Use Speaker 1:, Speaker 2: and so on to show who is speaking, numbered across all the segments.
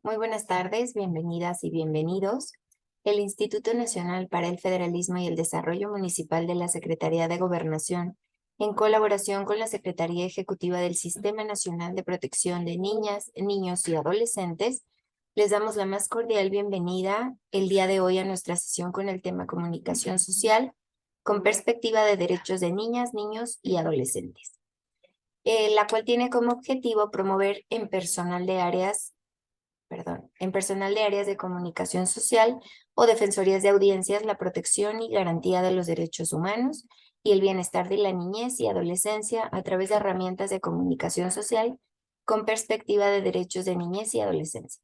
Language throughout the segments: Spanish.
Speaker 1: Muy buenas tardes, bienvenidas y bienvenidos. El Instituto Nacional para el Federalismo y el Desarrollo Municipal de la Secretaría de Gobernación, en colaboración con la Secretaría Ejecutiva del Sistema Nacional de Protección de Niñas, Niños y Adolescentes, les damos la más cordial bienvenida el día de hoy a nuestra sesión con el tema comunicación social, con perspectiva de derechos de niñas, niños y adolescentes, la cual tiene como objetivo promover en personal de áreas de comunicación social o defensorías de audiencias la protección y garantía de los derechos humanos y el bienestar de la niñez y adolescencia a través de herramientas de comunicación social con perspectiva de derechos de niñez y adolescencia.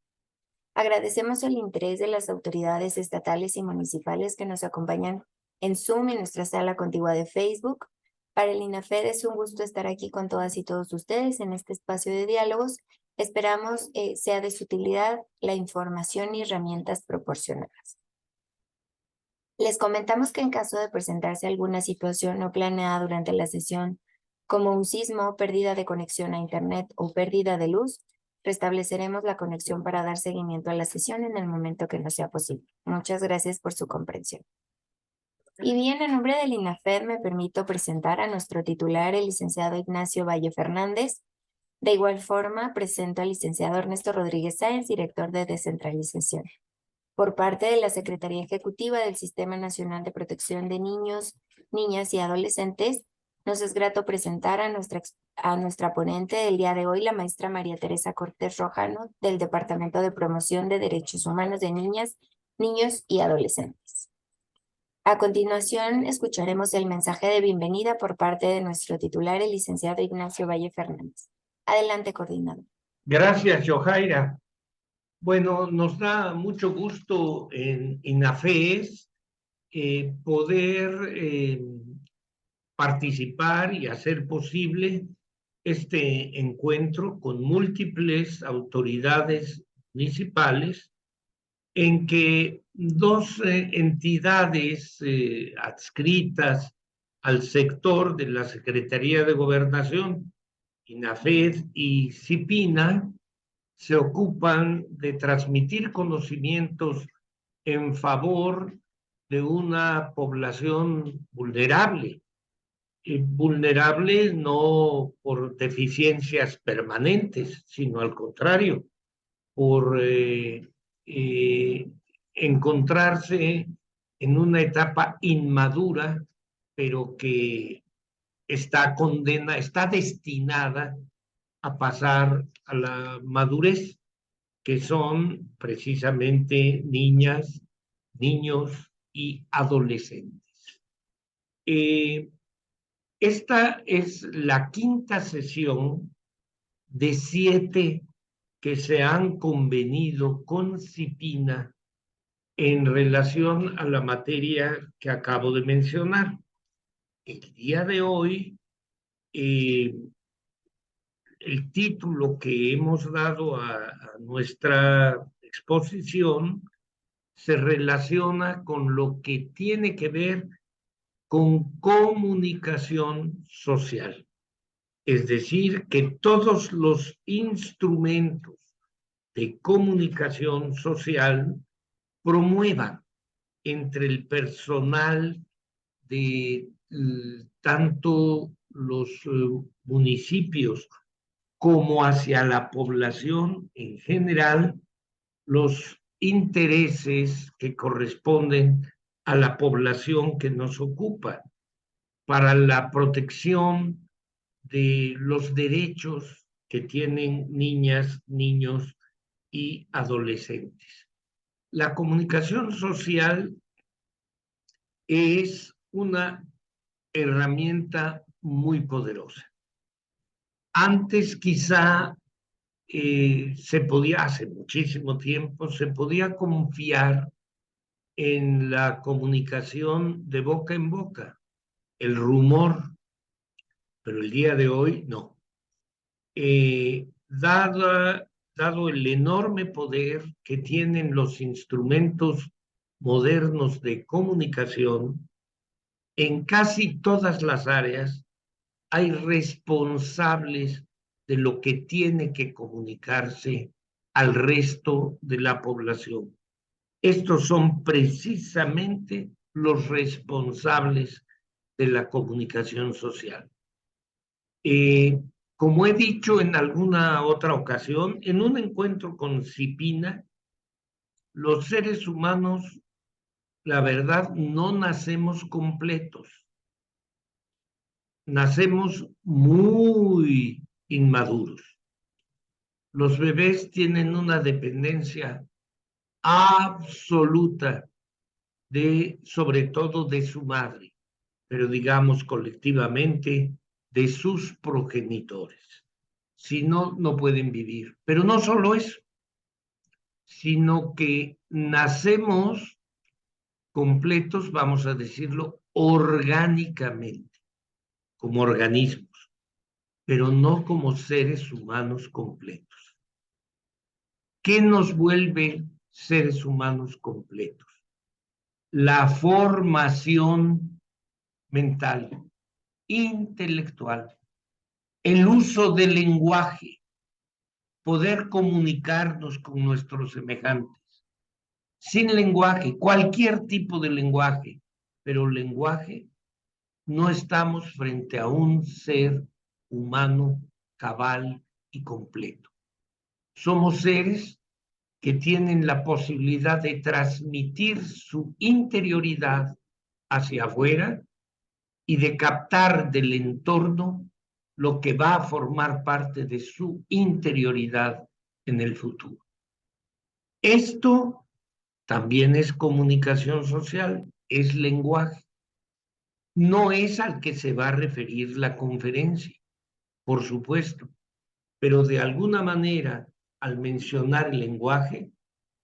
Speaker 1: Agradecemos el interés de las autoridades estatales y municipales que nos acompañan en Zoom y nuestra sala contigua de Facebook. Para el INAFED es un gusto estar aquí con todas y todos ustedes en este espacio de diálogos. Esperamos sea de su utilidad la información y herramientas proporcionadas. Les comentamos que en caso de presentarse alguna situación no planeada durante la sesión, como un sismo, pérdida de conexión a Internet o pérdida de luz, restableceremos la conexión para dar seguimiento a la sesión en el momento que nos sea posible. Muchas gracias por su comprensión. Y bien, en nombre del INAFED me permito presentar a nuestro titular, el licenciado Ignacio Valle Fernández. De igual forma, presento al licenciado Ernesto Rodríguez Sáenz, director de descentralización. Por parte de la Secretaría Ejecutiva del Sistema Nacional de Protección de Niños, Niñas y Adolescentes, nos es grato presentar a nuestra ponente del día de hoy, la maestra María Teresa Cortés Rojano, del Departamento de Promoción de Derechos Humanos de Niñas, Niños y Adolescentes. A continuación, escucharemos el mensaje de bienvenida por parte de nuestro titular, el licenciado Ignacio Valle Fernández. Adelante, coordinador.
Speaker 2: Gracias, Yojaira. Bueno, nos da mucho gusto en INAFES poder participar y hacer posible este encuentro con múltiples autoridades municipales en que dos entidades adscritas al sector de la Secretaría de Gobernación, INAFED y CIPINA, se ocupan de transmitir conocimientos en favor de una población vulnerable. Vulnerable no por deficiencias permanentes, sino al contrario, por encontrarse en una etapa inmadura, pero que está destinada a pasar a la madurez, que son precisamente niñas, niños y adolescentes. Esta es la quinta sesión de 7 que se han convenido con CIPINA en relación a la materia que acabo de mencionar. El día de hoy, el título que hemos dado a nuestra exposición se relaciona con lo que tiene que ver con comunicación social. Es decir, que todos los instrumentos de comunicación social promuevan entre el personal de tanto los municipios como hacia la población en general los intereses que corresponden a la población que nos ocupa para la protección de los derechos que tienen niñas, niños y adolescentes. La comunicación social es una herramienta muy poderosa. Antes quizá hace muchísimo tiempo, se podía confiar en la comunicación de boca en boca, el rumor, pero el día de hoy no. Dado el enorme poder que tienen los instrumentos modernos de comunicación, en casi todas las áreas hay responsables de lo que tiene que comunicarse al resto de la población. Estos son precisamente los responsables de la comunicación social. Como he dicho en alguna otra ocasión, en un encuentro con Cipina, los seres humanos, la verdad, no nacemos completos. Nacemos muy inmaduros. Los bebés tienen una dependencia absoluta sobre todo de su madre, pero digamos colectivamente de sus progenitores. Si no, no pueden vivir. Pero no solo eso, sino que nacemos completos, vamos a decirlo, orgánicamente, como organismos, pero no como seres humanos completos. ¿Qué nos vuelve seres humanos completos? La formación mental, intelectual, el uso del lenguaje, poder comunicarnos con nuestros semejantes. Sin lenguaje, cualquier tipo de lenguaje, pero lenguaje, no estamos frente a un ser humano cabal y completo. Somos seres que tienen la posibilidad de transmitir su interioridad hacia afuera y de captar del entorno lo que va a formar parte de su interioridad en el futuro. Esto también es comunicación social, es lenguaje. No es al que se va a referir la conferencia, por supuesto, pero de alguna manera, al mencionar el lenguaje,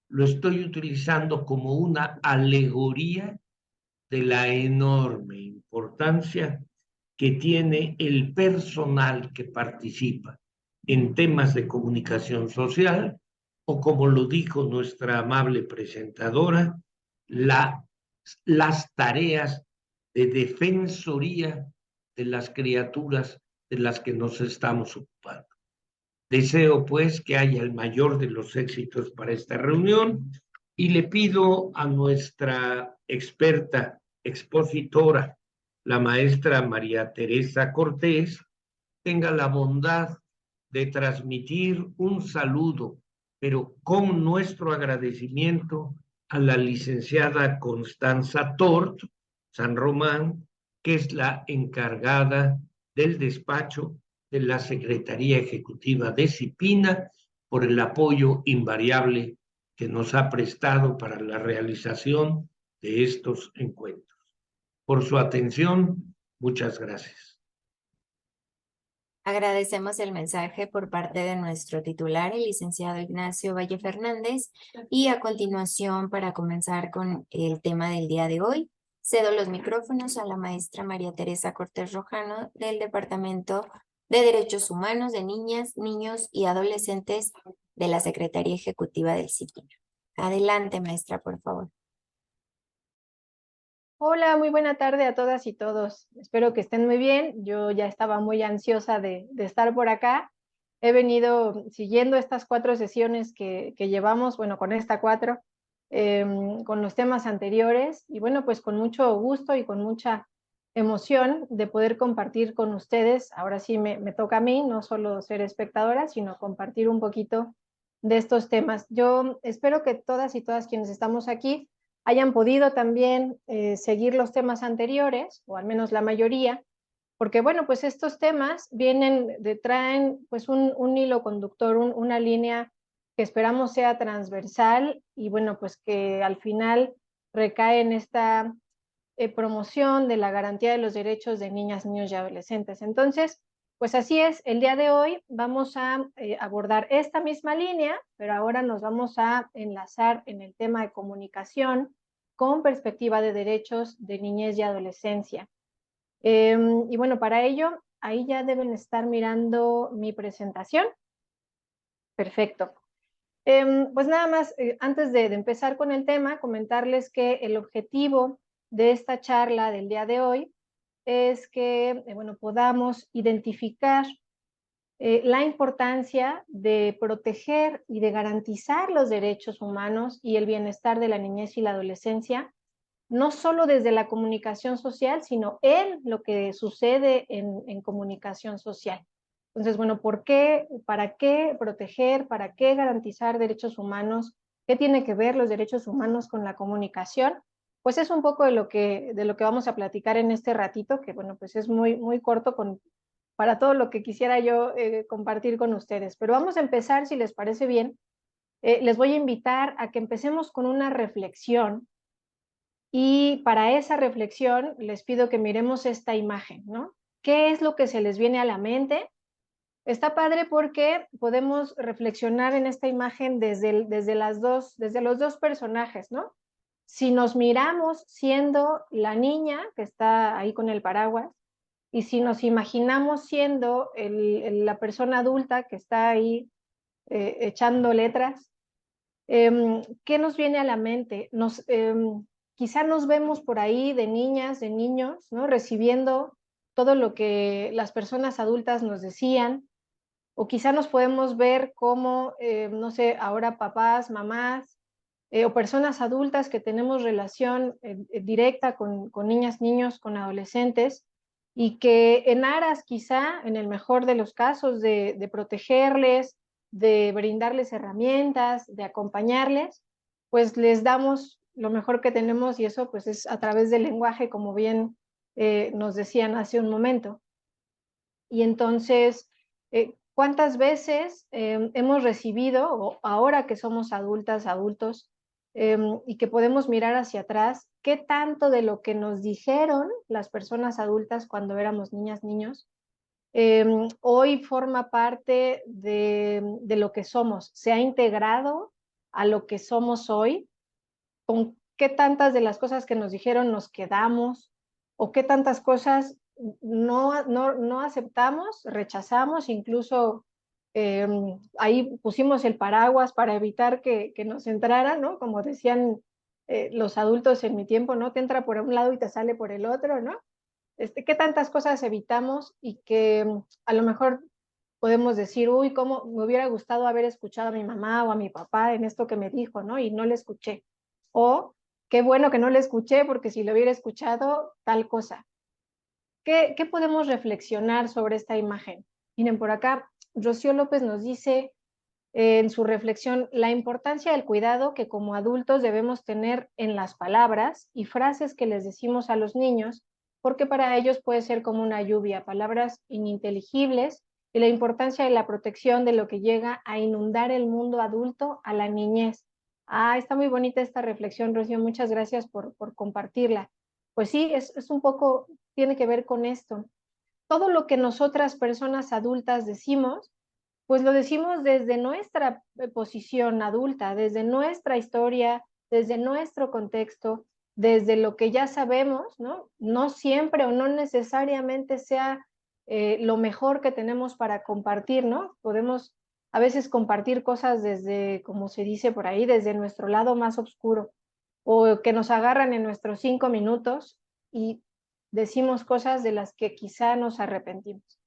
Speaker 2: lo estoy utilizando como una alegoría de la enorme importancia que tiene el personal que participa en temas de comunicación social, o como lo dijo nuestra amable presentadora, las tareas de defensoría de las criaturas de las que nos estamos ocupando. Deseo, pues, que haya el mayor de los éxitos para esta reunión y le pido a nuestra experta expositora, la maestra María Teresa Cortés, tenga la bondad de transmitir un saludo, pero con nuestro agradecimiento a la licenciada Constanza Tort San Román, que es la encargada del despacho de la Secretaría Ejecutiva de Cipina, por el apoyo invariable que nos ha prestado para la realización de estos encuentros. Por su atención, muchas gracias.
Speaker 1: Agradecemos el mensaje por parte de nuestro titular, el licenciado Ignacio Valle Fernández, y a continuación, para comenzar con el tema del día de hoy, cedo los micrófonos a la maestra María Teresa Cortés Rojano del Departamento de Derechos Humanos de Niñas, Niños y Adolescentes de la Secretaría Ejecutiva del CIPINA. Adelante, maestra, por favor.
Speaker 3: Hola, muy buena tarde a todas y todos. Espero que estén muy bien. Yo ya estaba muy ansiosa de estar por acá. He venido siguiendo estas 4 sesiones que llevamos, bueno, con esta 4, con los temas anteriores, y bueno, pues con mucho gusto y con mucha emoción de poder compartir con ustedes. Ahora sí me toca a mí, no solo ser espectadora, sino compartir un poquito de estos temas. Yo espero que todas y todas quienes estamos aquí hayan podido también seguir los temas anteriores, o al menos la mayoría, porque bueno, pues estos temas traen pues un hilo conductor, una línea que esperamos sea transversal y bueno, pues que al final recae en esta promoción de la garantía de los derechos de niñas, niños y adolescentes. Entonces, pues así es, el día de hoy vamos a abordar esta misma línea, pero ahora nos vamos a enlazar en el tema de comunicación con perspectiva de derechos de niñez y adolescencia. Y bueno, para ello, ahí ya deben estar mirando mi presentación. Perfecto. Pues nada más, antes de empezar con el tema, comentarles que el objetivo de esta charla del día de hoy es que, bueno, podamos identificar la importancia de proteger y de garantizar los derechos humanos y el bienestar de la niñez y la adolescencia, no solo desde la comunicación social, sino en lo que sucede en comunicación social. Entonces, bueno, ¿por qué? ¿Para qué proteger? ¿Para qué garantizar derechos humanos? ¿Qué tiene que ver los derechos humanos con la comunicación? Pues es un poco de lo que vamos a platicar en este ratito, que bueno, pues es muy corto para todo lo que quisiera yo compartir con ustedes. Pero vamos a empezar, si les parece bien. Les voy a invitar a que empecemos con una reflexión, y para esa reflexión les pido que miremos esta imagen, ¿no? ¿Qué es lo que se les viene a la mente? Está padre porque podemos reflexionar en esta imagen desde los dos personajes, ¿no? Si nos miramos siendo la niña que está ahí con el paraguas, y si nos imaginamos siendo la persona adulta que está ahí echando letras, ¿qué nos viene a la mente? Quizá nos vemos por ahí de niñas, de niños, ¿no? Recibiendo todo lo que las personas adultas nos decían, o quizá nos podemos ver como, no sé, ahora papás, mamás, o personas adultas que tenemos relación directa con niñas, niños, con adolescentes, y que en aras quizá, en el mejor de los casos, de protegerles, de brindarles herramientas, de acompañarles, pues les damos lo mejor que tenemos, y eso pues es a través del lenguaje, como bien nos decían hace un momento. Y entonces, ¿cuántas veces hemos recibido, o ahora que somos adultas, adultos, y que podemos mirar hacia atrás, qué tanto de lo que nos dijeron las personas adultas cuando éramos niñas, niños, hoy forma parte de lo que somos? ¿Se ha integrado a lo que somos hoy? ¿Con qué tantas de las cosas que nos dijeron nos quedamos? ¿O qué tantas cosas no aceptamos, rechazamos? Incluso ahí pusimos el paraguas para evitar que nos entrara, ¿no? Como decían los adultos en mi tiempo, ¿no? Te entra por un lado y te sale por el otro, ¿no? ¿Qué tantas cosas evitamos y que a lo mejor podemos decir, uy, cómo me hubiera gustado haber escuchado a mi mamá o a mi papá en esto que me dijo, ¿no? Y no le escuché. O qué bueno que no le escuché, porque si lo hubiera escuchado, tal cosa. ¿Qué podemos reflexionar sobre esta imagen? Miren, por acá, Rocío López nos dice en su reflexión la importancia del cuidado que como adultos debemos tener en las palabras y frases que les decimos a los niños, porque para ellos puede ser como una lluvia, palabras ininteligibles, y la importancia de la protección de lo que llega a inundar el mundo adulto a la niñez. Ah, está muy bonita esta reflexión, Rocío, muchas gracias por compartirla. Pues sí, es un poco, tiene que ver con esto. Todo lo que nosotras personas adultas decimos, pues lo decimos desde nuestra posición adulta, desde nuestra historia, desde nuestro contexto, desde lo que ya sabemos, ¿no? No siempre o no necesariamente sea lo mejor que tenemos para compartir, ¿no? Podemos a veces compartir cosas desde, como se dice por ahí, desde nuestro lado más oscuro, o que nos agarran en nuestros 5 minutos y decimos cosas de las que quizá nos arrepentimos.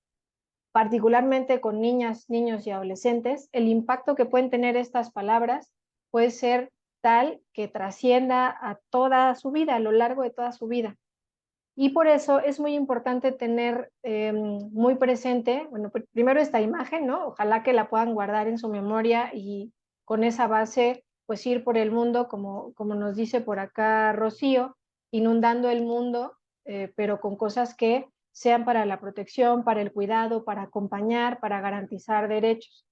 Speaker 3: Particularmente con niñas, niños y adolescentes, el impacto que pueden tener estas palabras puede ser tal que trascienda a toda su vida, a lo largo de toda su vida. Y por eso es muy importante tener muy presente, bueno, primero esta imagen, ¿no? Ojalá que la puedan guardar en su memoria y con esa base, pues ir por el mundo, como nos dice por acá Rocío, inundando el mundo, pero con cosas que sean para la protección, para el cuidado, para acompañar, para garantizar derechos.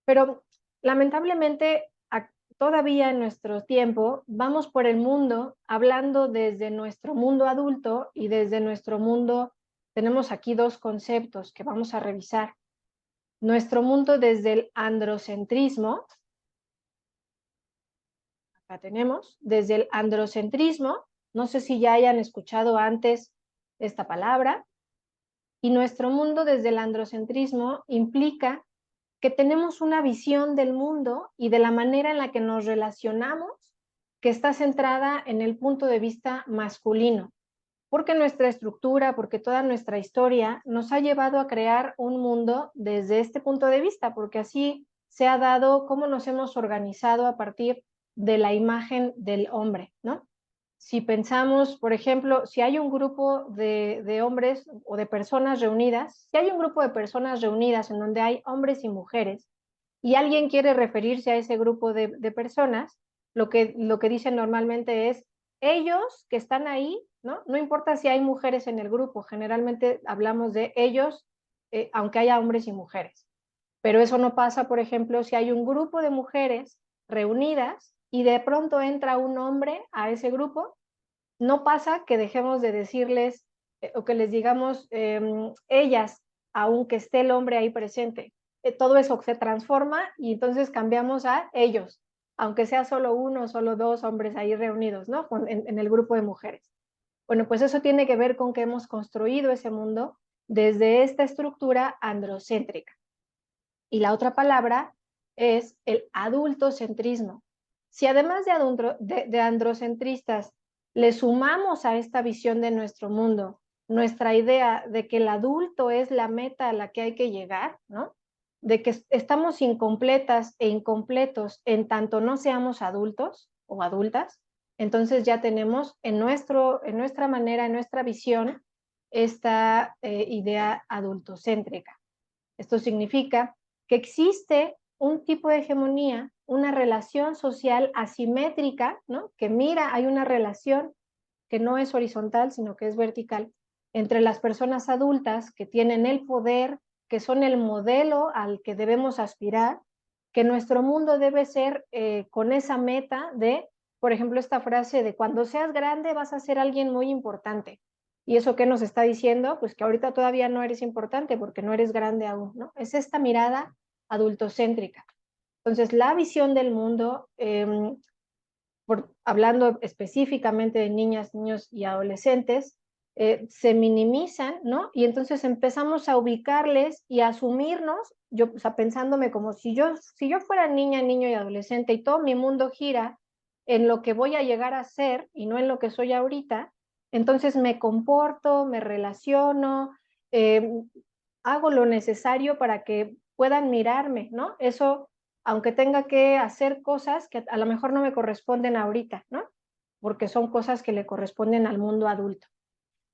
Speaker 3: Pero lamentablemente todavía en nuestro tiempo vamos por el mundo hablando desde nuestro mundo adulto, y desde nuestro mundo tenemos aquí dos conceptos que vamos a revisar. Nuestro mundo desde el androcentrismo, acá tenemos, desde el androcentrismo, no sé si ya hayan escuchado antes esta palabra, y nuestro mundo desde el androcentrismo implica que tenemos una visión del mundo y de la manera en la que nos relacionamos que está centrada en el punto de vista masculino. porque nuestra estructura, porque toda nuestra historia nos ha llevado a crear un mundo desde este punto de vista, porque así se ha dado cómo nos hemos organizado a partir de la imagen del hombre, ¿no? Si pensamos, por ejemplo, si hay un grupo de hombres o de personas reunidas, si hay un grupo de personas reunidas en donde hay hombres y mujeres, y alguien quiere referirse a ese grupo de personas, lo que dicen normalmente es, ellos que están ahí, ¿no? No importa si hay mujeres en el grupo, generalmente hablamos de ellos, aunque haya hombres y mujeres. Pero eso no pasa, por ejemplo, si hay un grupo de mujeres reunidas y de pronto entra un hombre a ese grupo, no pasa que dejemos de decirles o que les digamos ellas, aunque esté el hombre ahí presente. Todo eso se transforma y entonces cambiamos a ellos, aunque sea solo uno, solo dos hombres ahí reunidos, ¿no? En el grupo de mujeres. Bueno, pues eso tiene que ver con que hemos construido ese mundo desde esta estructura androcéntrica. Y la otra palabra es el adultocentrismo. Si además de androcentristas le sumamos a esta visión de nuestro mundo nuestra idea de que el adulto es la meta a la que hay que llegar, ¿no? De que estamos incompletas e incompletos en tanto no seamos adultos o adultas, entonces ya tenemos en nuestra manera, en nuestra visión, esta idea adultocéntrica. Esto significa que existe un tipo de hegemonía, una relación social asimétrica, ¿no? Que mira, hay una relación que no es horizontal, sino que es vertical, entre las personas adultas que tienen el poder, que son el modelo al que debemos aspirar, que nuestro mundo debe ser con esa meta de, por ejemplo, esta frase de cuando seas grande vas a ser alguien muy importante. ¿Y eso qué nos está diciendo? Pues que ahorita todavía no eres importante porque no eres grande aún, ¿no? Es esta mirada adultocéntrica. Entonces, la visión del mundo, hablando específicamente de niñas, niños y adolescentes, se minimizan, ¿no? Y entonces empezamos a ubicarles y a asumirnos, yo, o sea, pensándome como si yo fuera niña, niño y adolescente y todo mi mundo gira en lo que voy a llegar a ser y no en lo que soy ahorita, entonces me comporto, me relaciono, eh, hago lo necesario para que puedan mirarme, ¿no? Eso, aunque tenga que hacer cosas que a lo mejor no me corresponden ahorita, ¿no? Porque son cosas que le corresponden al mundo adulto.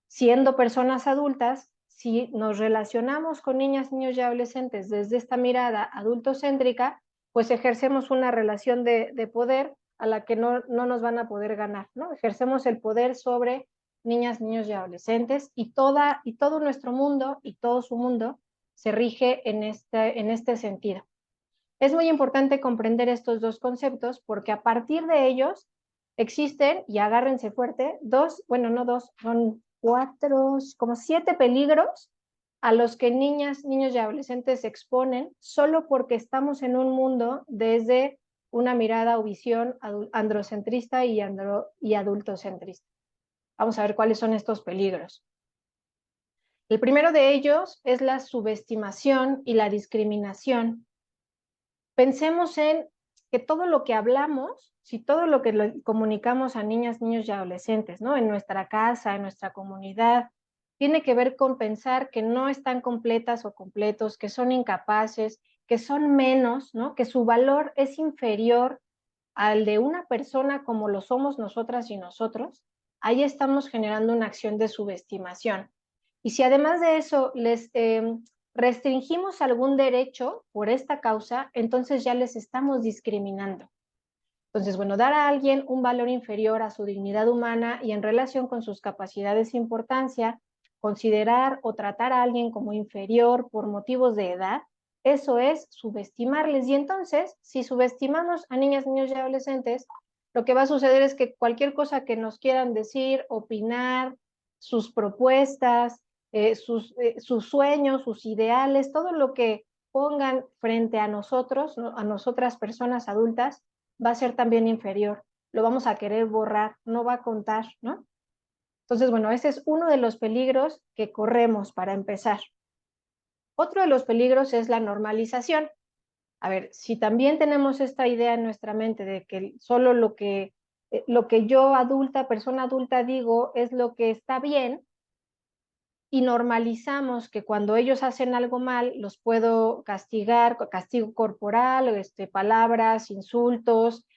Speaker 3: Siendo personas adultas, si nos relacionamos con niñas, niños y adolescentes desde esta mirada adultocéntrica, pues ejercemos una relación de poder a la que no nos van a poder ganar, ¿no? Ejercemos el poder sobre niñas, niños y adolescentes y todo nuestro mundo y todo su mundo se rige en este sentido. Es muy importante comprender estos dos conceptos porque a partir de ellos existen, y agárrense fuerte, son 4, como 7 peligros a los que niñas, niños y adolescentes se exponen solo porque estamos en un mundo desde una mirada o visión androcentrista y adultocentrista. Vamos a ver cuáles son estos peligros. El primero de ellos es la subestimación y la discriminación. Pensemos en que todo lo que hablamos, si todo lo que comunicamos a niñas, niños y adolescentes, ¿no? En nuestra casa, en nuestra comunidad, tiene que ver con pensar que no están completas o completos, que son incapaces, que son menos, ¿no? Que su valor es inferior al de una persona como lo somos nosotras y nosotros, ahí estamos generando una acción de subestimación. Y si además de eso les restringimos algún derecho por esta causa, entonces ya les estamos discriminando. Entonces, bueno, dar a alguien un valor inferior a su dignidad humana y en relación con sus capacidades e importancia, considerar o tratar a alguien como inferior por motivos de edad, eso es subestimarles. Y entonces, si subestimamos a niñas, niños y adolescentes, lo que va a suceder es que cualquier cosa que nos quieran decir, opinar, sus propuestas, sus sueños, sus ideales, todo lo que pongan frente a nosotros, ¿no? A nosotras personas adultas, va a ser también inferior. Lo vamos a querer borrar, no va a contar, ¿no? Entonces, bueno, ese es uno de los peligros que corremos para empezar. Otro de los peligros es la normalización. A ver, si también tenemos esta idea en nuestra mente de que solo lo que lo que yo adulta, persona adulta digo es lo que está bien, y normalizamos que cuando ellos hacen algo mal los puedo castigar, castigo corporal, palabras, insultos,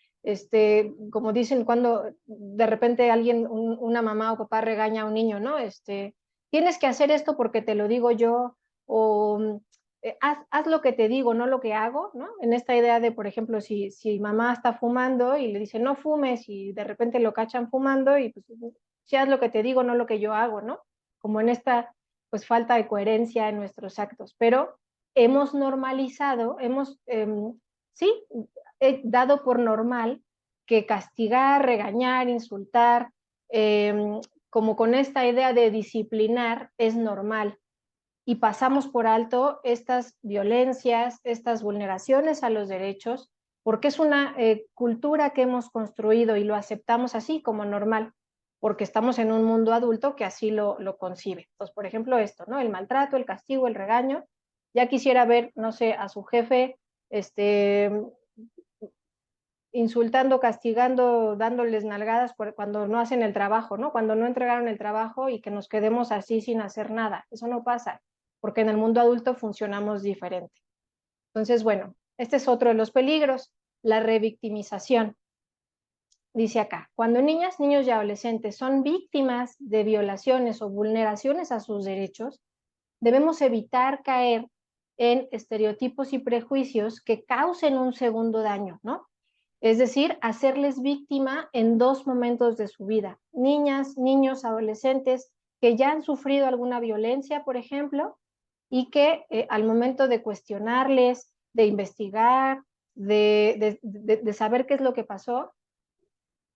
Speaker 3: como dicen cuando de repente alguien, una mamá o papá regaña a un niño, ¿no? Tienes que hacer esto porque te lo digo yo, o haz lo que te digo, no lo que hago, ¿no? En esta idea de, por ejemplo, si mamá está fumando y le dice no fumes y de repente lo cachan fumando y pues si haz lo que te digo, no lo que yo hago, ¿no? Como en esta pues falta de coherencia en nuestros actos, pero hemos normalizado, sí, dado por normal que castigar, regañar, insultar, como con esta idea de disciplinar es normal, y pasamos por alto estas violencias, estas vulneraciones a los derechos, porque es una cultura que hemos construido y lo aceptamos así como normal, porque estamos en un mundo adulto que así lo concibe. Entonces, por ejemplo, esto, ¿no? El maltrato, el castigo, el regaño. Ya quisiera ver, no sé, a su jefe, insultando, castigando, dándoles nalgadas cuando no hacen el trabajo, ¿no? Cuando no entregaron el trabajo y que nos quedemos así sin hacer nada. Eso no pasa, porque en el mundo adulto funcionamos diferente. Entonces, bueno, este es otro de los peligros, la revictimización. Dice acá, cuando niñas, niños y adolescentes son víctimas de violaciones o vulneraciones a sus derechos, debemos evitar caer en estereotipos y prejuicios que causen un segundo daño, ¿no? Es decir, hacerles víctima en dos momentos de su vida. Niñas, niños, adolescentes que ya han sufrido alguna violencia, por ejemplo, y que al momento de cuestionarles, de investigar, de saber qué es lo que pasó,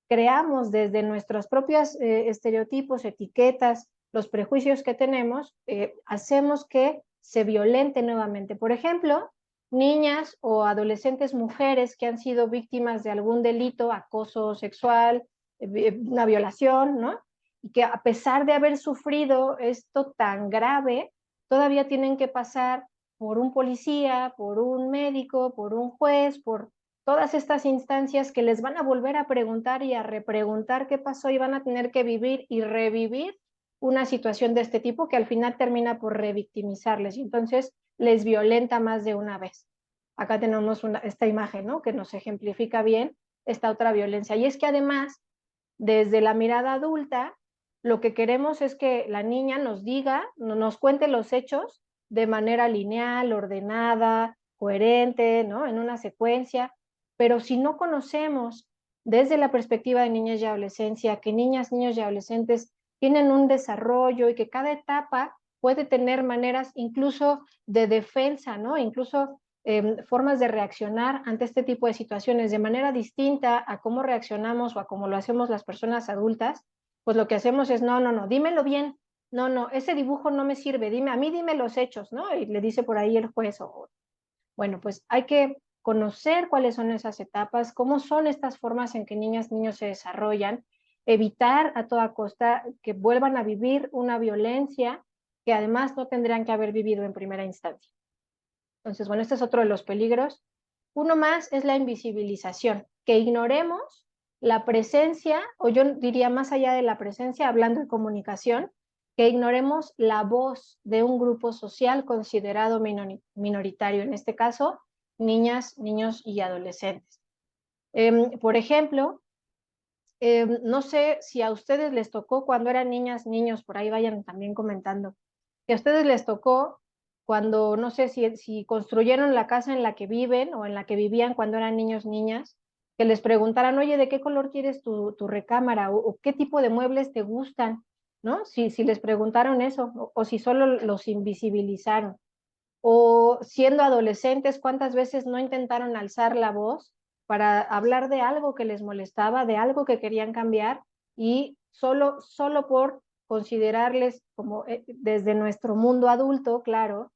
Speaker 3: creamos desde nuestros propios estereotipos, etiquetas, los prejuicios que tenemos, hacemos que se violente nuevamente. Por ejemplo, niñas o adolescentes mujeres que han sido víctimas de algún delito, acoso sexual, una violación, ¿no? Y que a pesar de haber sufrido esto tan grave, todavía tienen que pasar por un policía, por un médico, por un juez, por todas estas instancias que les van a volver a preguntar y a repreguntar qué pasó, y van a tener que vivir y revivir una situación de este tipo que al final termina por revictimizarles y entonces les violenta más de una vez. Acá tenemos esta imagen, ¿no? Que nos ejemplifica bien esta otra violencia. Y es que además, desde la mirada adulta, lo que queremos es que la niña nos diga, nos cuente los hechos de manera lineal, ordenada, coherente, ¿no? En una secuencia. Pero si no conocemos desde la perspectiva de niñas y adolescencia que niñas, niños y adolescentes tienen un desarrollo y que cada etapa puede tener maneras incluso de defensa, ¿no? Incluso formas de reaccionar ante este tipo de situaciones de manera distinta a cómo reaccionamos o a cómo lo hacemos las personas adultas, pues lo que hacemos es, no, dímelo bien, no, ese dibujo no me sirve, a mí dime los hechos, ¿no? Y le dice por ahí el juez, bueno, pues hay que conocer cuáles son esas etapas, cómo son estas formas en que niñas, niños se desarrollan, evitar a toda costa que vuelvan a vivir una violencia que además no tendrían que haber vivido en primera instancia. Entonces, bueno, este es otro de los peligros. Uno más es la invisibilización, que ignoremos la presencia, o yo diría más allá de la presencia, hablando de comunicación, que ignoremos la voz de un grupo social considerado minoritario, en este caso, niñas, niños y adolescentes. Por ejemplo, no sé si a ustedes les tocó cuando eran niñas, niños, por ahí vayan también comentando, que a ustedes les tocó cuando, no sé si construyeron la casa en la que viven o en la que vivían cuando eran niños, niñas, que les preguntaran, oye, ¿de qué color quieres tu recámara? O qué tipo de muebles te gustan, ¿no? Si les preguntaron eso, o si solo los invisibilizaron. O siendo adolescentes, ¿cuántas veces no intentaron alzar la voz para hablar de algo que les molestaba, de algo que querían cambiar, y solo por considerarles como desde nuestro mundo adulto, claro,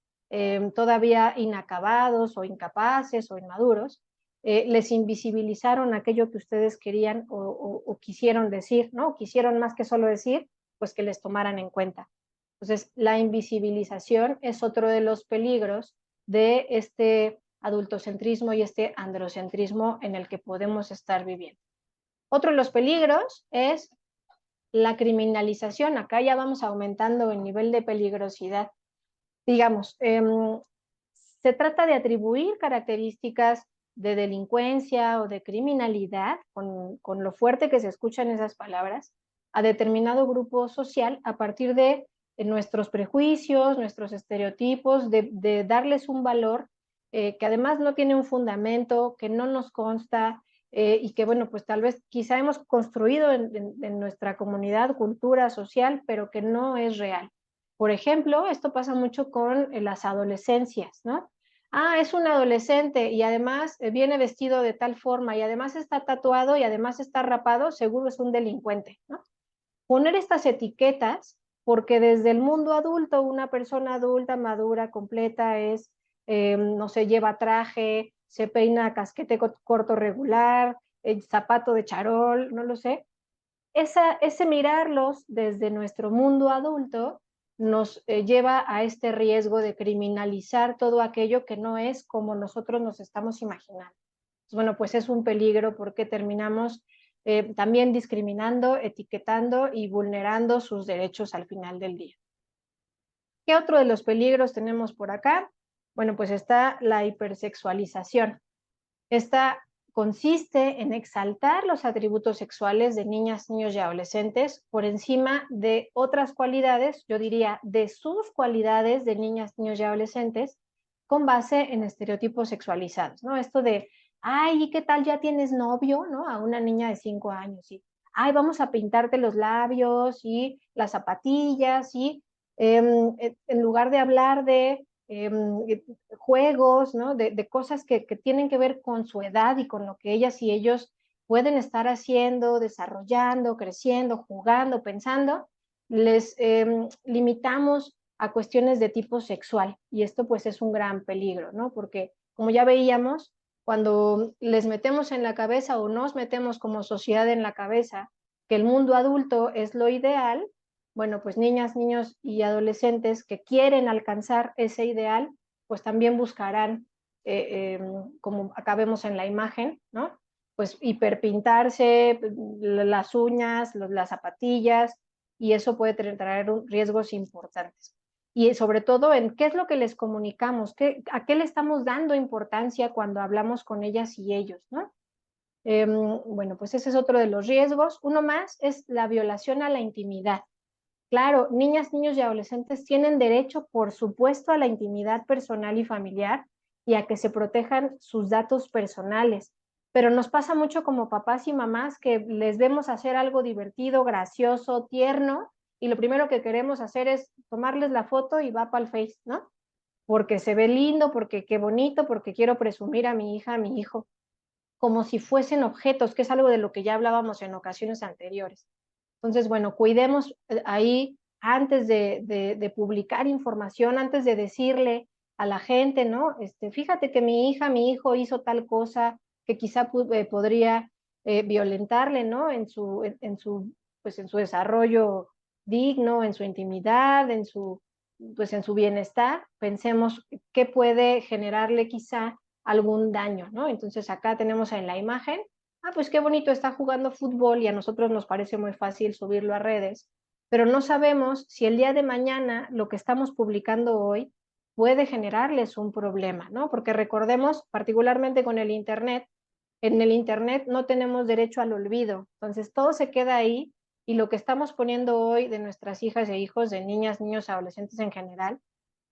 Speaker 3: todavía inacabados o incapaces o inmaduros, les invisibilizaron aquello que ustedes querían o quisieron decir, ¿no? Quisieron más que solo decir, pues que les tomaran en cuenta. Entonces, la invisibilización es otro de los peligros de este adultocentrismo y este androcentrismo en el que podemos estar viviendo. Otro de los peligros es la criminalización. Acá ya vamos aumentando el nivel de peligrosidad. Digamos, se trata de atribuir características de delincuencia o de criminalidad, con lo fuerte que se escuchan esas palabras, a determinado grupo social a partir de nuestros prejuicios, nuestros estereotipos, de darles un valor que además no tiene un fundamento, que no nos consta, y que, bueno, pues tal vez quizá hemos construido en nuestra comunidad, cultura social, pero que no es real. Por ejemplo, esto pasa mucho con las adolescencias, ¿no? Ah, es un adolescente y además viene vestido de tal forma y además está tatuado y además está rapado, seguro es un delincuente, ¿no? Poner estas etiquetas, porque desde el mundo adulto, una persona adulta, madura, completa, es, no sé, lleva traje, se peina casquete corto regular, zapato de charol, no lo sé. Ese mirarlos desde nuestro mundo adulto nos lleva a este riesgo de criminalizar todo aquello que no es como nosotros nos estamos imaginando. Bueno, pues es un peligro porque terminamos también discriminando, etiquetando y vulnerando sus derechos al final del día. ¿Qué otro de los peligros tenemos por acá? Bueno, pues está la hipersexualización. Esta consiste en exaltar los atributos sexuales de niñas, niños y adolescentes por encima de otras cualidades, yo diría de sus cualidades de niñas, niños y adolescentes, con base en estereotipos sexualizados, ¿no? Esto de, ay, ¿qué tal ya tienes novio, ¿no? A una niña de 5 años, y, ay, vamos a pintarte los labios y las zapatillas, y en lugar de hablar de juegos, ¿no? De cosas que tienen que ver con su edad y con lo que ellas y ellos pueden estar haciendo, desarrollando, creciendo, jugando, pensando, les limitamos a cuestiones de tipo sexual. Y esto pues es un gran peligro, ¿no? Porque como ya veíamos, cuando les metemos en la cabeza o nos metemos como sociedad en la cabeza que el mundo adulto es lo ideal, bueno, pues niñas, niños y adolescentes que quieren alcanzar ese ideal, pues también buscarán, como acá vemos en la imagen, ¿no? Pues hiperpintarse las uñas, las zapatillas, y eso puede traer riesgos importantes. Y sobre todo en qué es lo que les comunicamos, a qué le estamos dando importancia cuando hablamos con ellas y ellos, ¿no? Bueno, pues ese es otro de los riesgos. Uno más es la violación a la intimidad. Claro, niñas, niños y adolescentes tienen derecho, por supuesto, a la intimidad personal y familiar y a que se protejan sus datos personales. Pero nos pasa mucho como papás y mamás que les vemos hacer algo divertido, gracioso, tierno, y lo primero que queremos hacer es tomarles la foto y va para el Face, ¿no? Porque se ve lindo, porque qué bonito, porque quiero presumir a mi hija, a mi hijo, como si fuesen objetos, que es algo de lo que ya hablábamos en ocasiones anteriores. Entonces, bueno, cuidemos ahí antes de publicar información, antes de decirle a la gente, ¿no? Fíjate que mi hija, mi hijo hizo tal cosa que quizá podría violentarle, ¿no? Pues en su desarrollo digno, en su intimidad, pues en su bienestar. Pensemos qué puede generarle quizá algún daño, ¿no? Entonces acá tenemos en la imagen, ah, pues qué bonito, está jugando fútbol y a nosotros nos parece muy fácil subirlo a redes, pero no sabemos si el día de mañana lo que estamos publicando hoy puede generarles un problema, ¿no? Porque recordemos, particularmente con el Internet, en el Internet no tenemos derecho al olvido, entonces todo se queda ahí y lo que estamos poniendo hoy de nuestras hijas e hijos, de niñas, niños, adolescentes en general,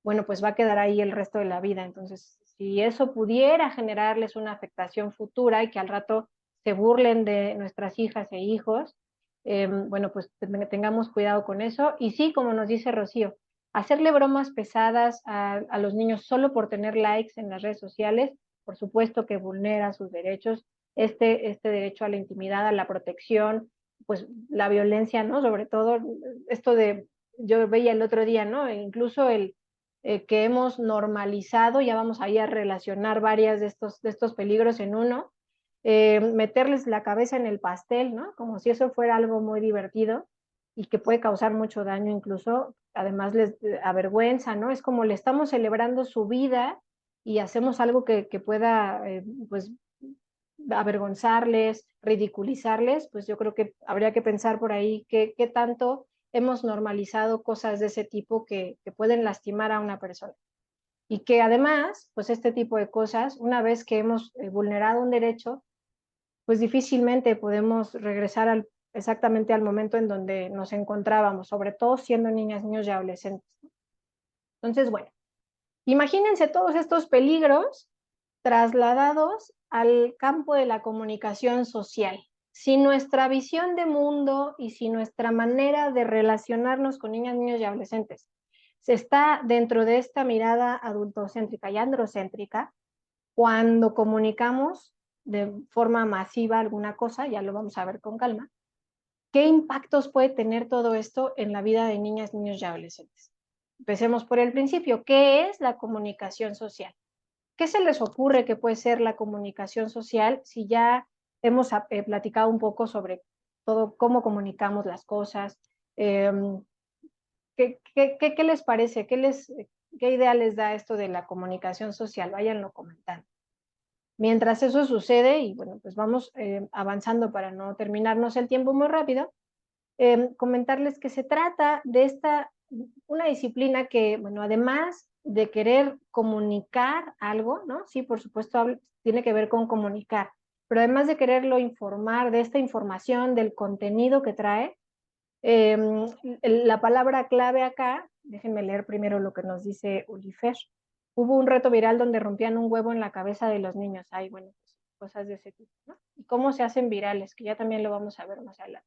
Speaker 3: bueno, pues va a quedar ahí el resto de la vida. Entonces, si eso pudiera generarles una afectación futura y que al rato se burlen de nuestras hijas e hijos, bueno, pues tengamos cuidado con eso. Y sí, como nos dice Rocío, hacerle bromas pesadas a los niños solo por tener likes en las redes sociales, por supuesto que vulnera sus derechos, este derecho a la intimidad, a la protección, pues la violencia, ¿no? Sobre todo esto de, yo veía el otro día, ¿no? Incluso que hemos normalizado, ya vamos ahí a relacionar varias de estos peligros en uno, meterles la cabeza en el pastel, ¿no? Como si eso fuera algo muy divertido y que puede causar mucho daño incluso, además les avergüenza, ¿no? Es como le estamos celebrando su vida y hacemos algo que pueda, pues, avergonzarles, ridiculizarles, pues yo creo que habría que pensar por ahí qué tanto hemos normalizado cosas de ese tipo que pueden lastimar a una persona. Y que además, pues este tipo de cosas, una vez que hemos vulnerado un derecho, pues difícilmente podemos regresar exactamente al momento en donde nos encontrábamos, sobre todo siendo niñas, niños y adolescentes. Entonces, bueno, imagínense todos estos peligros trasladados al campo de la comunicación social. Si nuestra visión de mundo y si nuestra manera de relacionarnos con niñas, niños y adolescentes se está dentro de esta mirada adultocéntrica y androcéntrica, cuando comunicamos de forma masiva alguna cosa, ya lo vamos a ver con calma, ¿qué impactos puede tener todo esto en la vida de niñas, niños y adolescentes? Empecemos por el principio. ¿Qué es la comunicación social? ¿Qué se les ocurre que puede ser la comunicación social si ya hemos platicado un poco sobre todo cómo comunicamos las cosas? ¿Qué les parece? ¿Qué idea les da esto de la comunicación social? Váyanlo comentando. Mientras eso sucede, y bueno, pues vamos avanzando para no terminarnos el tiempo muy rápido, comentarles que se trata de una disciplina que, bueno, además de querer comunicar algo, ¿no? Sí, por supuesto, tiene que ver con comunicar, pero además de quererlo informar, de esta información, del contenido que trae, la palabra clave acá, déjenme leer primero lo que nos dice Ulifer. Hubo un reto viral donde rompían un huevo en la cabeza de los niños. Ay, bueno, pues, cosas de ese tipo, ¿no? Y cómo se hacen virales, que ya también lo vamos a ver más adelante.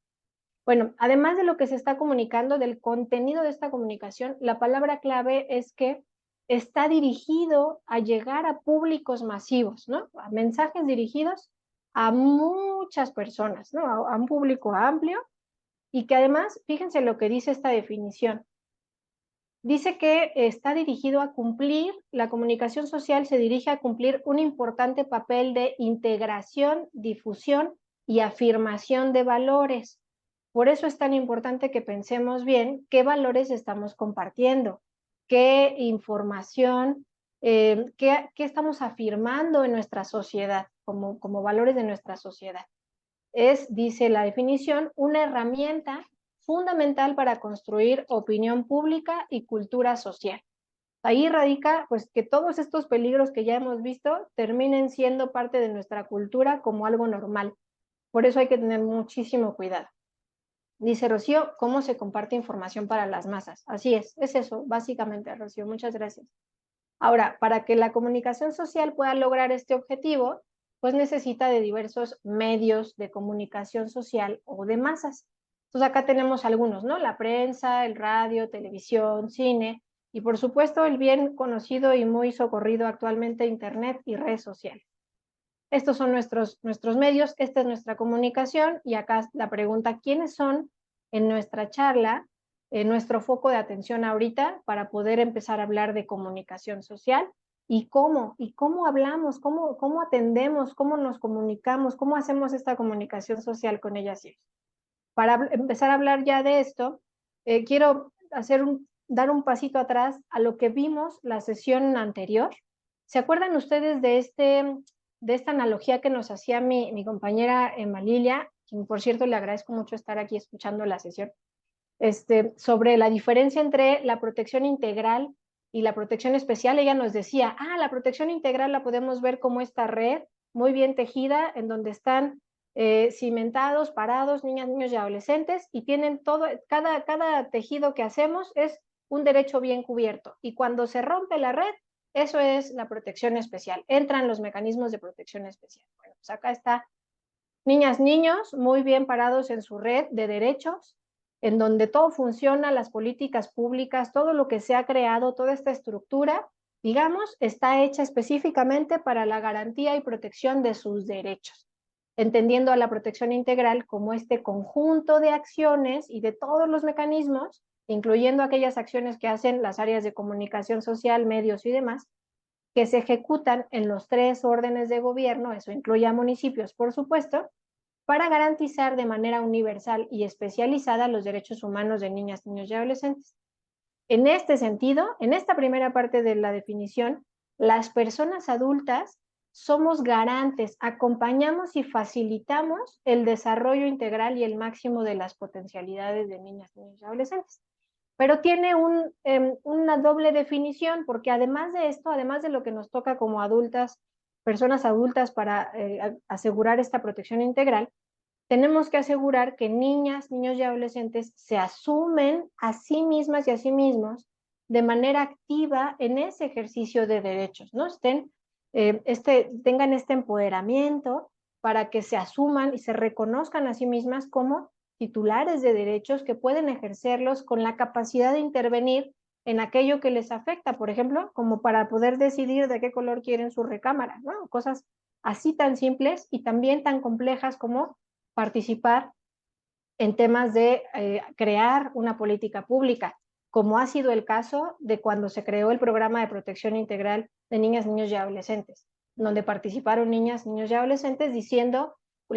Speaker 3: Bueno, además de lo que se está comunicando, del contenido de esta comunicación, la palabra clave es que está dirigido a llegar a públicos masivos, ¿no? A mensajes dirigidos a muchas personas, ¿no? A un público amplio y que además, fíjense lo que dice esta definición. Dice que está dirigido a cumplir, la comunicación social se dirige a cumplir un importante papel de integración, difusión y afirmación de valores. Por eso es tan importante que pensemos bien qué valores estamos compartiendo, qué información, qué estamos afirmando en nuestra sociedad, como valores de nuestra sociedad. Es, dice la definición, una herramienta fundamental para construir opinión pública y cultura social. Ahí radica, pues, que todos estos peligros que ya hemos visto terminen siendo parte de nuestra cultura como algo normal. Por eso hay que tener muchísimo cuidado. Dice Rocío, ¿cómo se comparte información para las masas? Así es eso, básicamente, Rocío. Muchas gracias. Ahora, para que la comunicación social pueda lograr este objetivo, pues necesita de diversos medios de comunicación social o de masas. Entonces acá tenemos algunos, ¿no? La prensa, el radio, televisión, cine y por supuesto el bien conocido y muy socorrido actualmente Internet y redes sociales. Estos son nuestros medios, esta es nuestra comunicación y acá la pregunta, ¿quiénes son en nuestra charla, nuestro foco de atención ahorita para poder empezar a hablar de comunicación social? ¿Y cómo hablamos, cómo atendemos, cómo nos comunicamos, cómo hacemos esta comunicación social con ellas y ellos? Para empezar a hablar ya de esto, quiero dar un pasito atrás a lo que vimos la sesión anterior. ¿Se acuerdan ustedes de esta analogía que nos hacía mi compañera Malilia, quien por cierto le agradezco mucho estar aquí escuchando la sesión, sobre la diferencia entre la protección integral y la protección especial? Ella nos decía, la protección integral la podemos ver como esta red muy bien tejida en donde están cimentados, parados, niñas, niños y adolescentes y tienen todo, cada tejido que hacemos es un derecho bien cubierto y cuando se rompe la red, eso es la protección especial, entran los mecanismos de protección especial. Bueno, pues acá está niñas, niños muy bien parados en su red de derechos, en donde todo funciona, las políticas públicas, todo lo que se ha creado, toda esta estructura, digamos, está hecha específicamente para la garantía y protección de sus derechos, entendiendo a la protección integral como este conjunto de acciones y de todos los mecanismos, incluyendo aquellas acciones que hacen las áreas de comunicación social, medios y demás, que se ejecutan en los 3 órdenes de gobierno, eso incluye a municipios, por supuesto, para garantizar de manera universal y especializada los derechos humanos de niñas, niños y adolescentes. En este sentido, en esta primera parte de la definición, las personas adultas somos garantes, acompañamos y facilitamos el desarrollo integral y el máximo de las potencialidades de niñas, niños y adolescentes. Pero tiene una doble definición, porque además de esto, además de lo que nos toca como adultas, personas adultas para asegurar esta protección integral, tenemos que asegurar que niñas, niños y adolescentes se asumen a sí mismas y a sí mismos de manera activa en ese ejercicio de derechos, ¿no? Tengan este empoderamiento para que se asuman y se reconozcan a sí mismas como titulares de derechos que pueden ejercerlos con la capacidad de intervenir en aquello que les afecta, por ejemplo, como para poder decidir de qué color quieren su recámara, ¿no? Cosas así tan simples y también tan complejas como participar en temas de crear una política pública, como ha sido el caso de cuando se creó el programa de protección integral de niñas, niños y adolescentes, donde participaron niñas, niños y adolescentes diciendo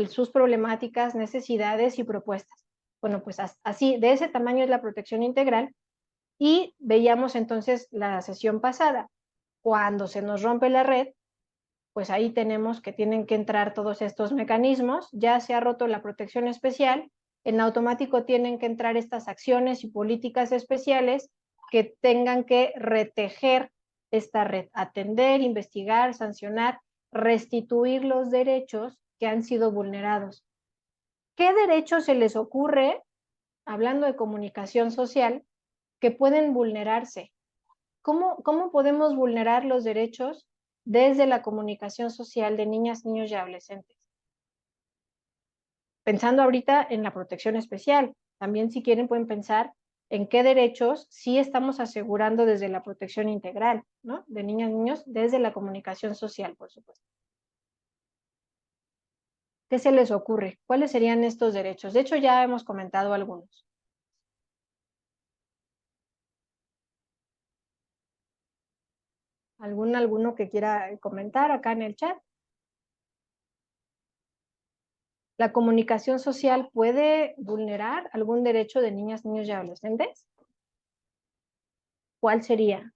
Speaker 3: sus problemáticas, necesidades y propuestas. Bueno, pues así, de ese tamaño es la protección integral. Y veíamos entonces la sesión pasada, cuando se nos rompe la red, pues ahí tenemos que tienen que entrar todos estos mecanismos. Ya se ha roto la protección especial, en automático tienen que entrar estas acciones y políticas especiales que tengan que retejer esta red, atender, investigar, sancionar, restituir los derechos que han sido vulnerados. ¿Qué derechos se les ocurre, hablando de comunicación social, que pueden vulnerarse? ¿Cómo podemos vulnerar los derechos desde la comunicación social de niñas, niños y adolescentes? Pensando ahorita en la protección especial, también si quieren pueden pensar en qué derechos sí estamos asegurando desde la protección integral, ¿no? De niñas, niños, desde la comunicación social, por supuesto. ¿Qué se les ocurre? ¿Cuáles serían estos derechos? De hecho, ya hemos comentado algunos. ¿Alguno que quiera comentar acá en el chat? ¿La comunicación social puede vulnerar algún derecho de niñas, niños y adolescentes? ¿Cuál sería?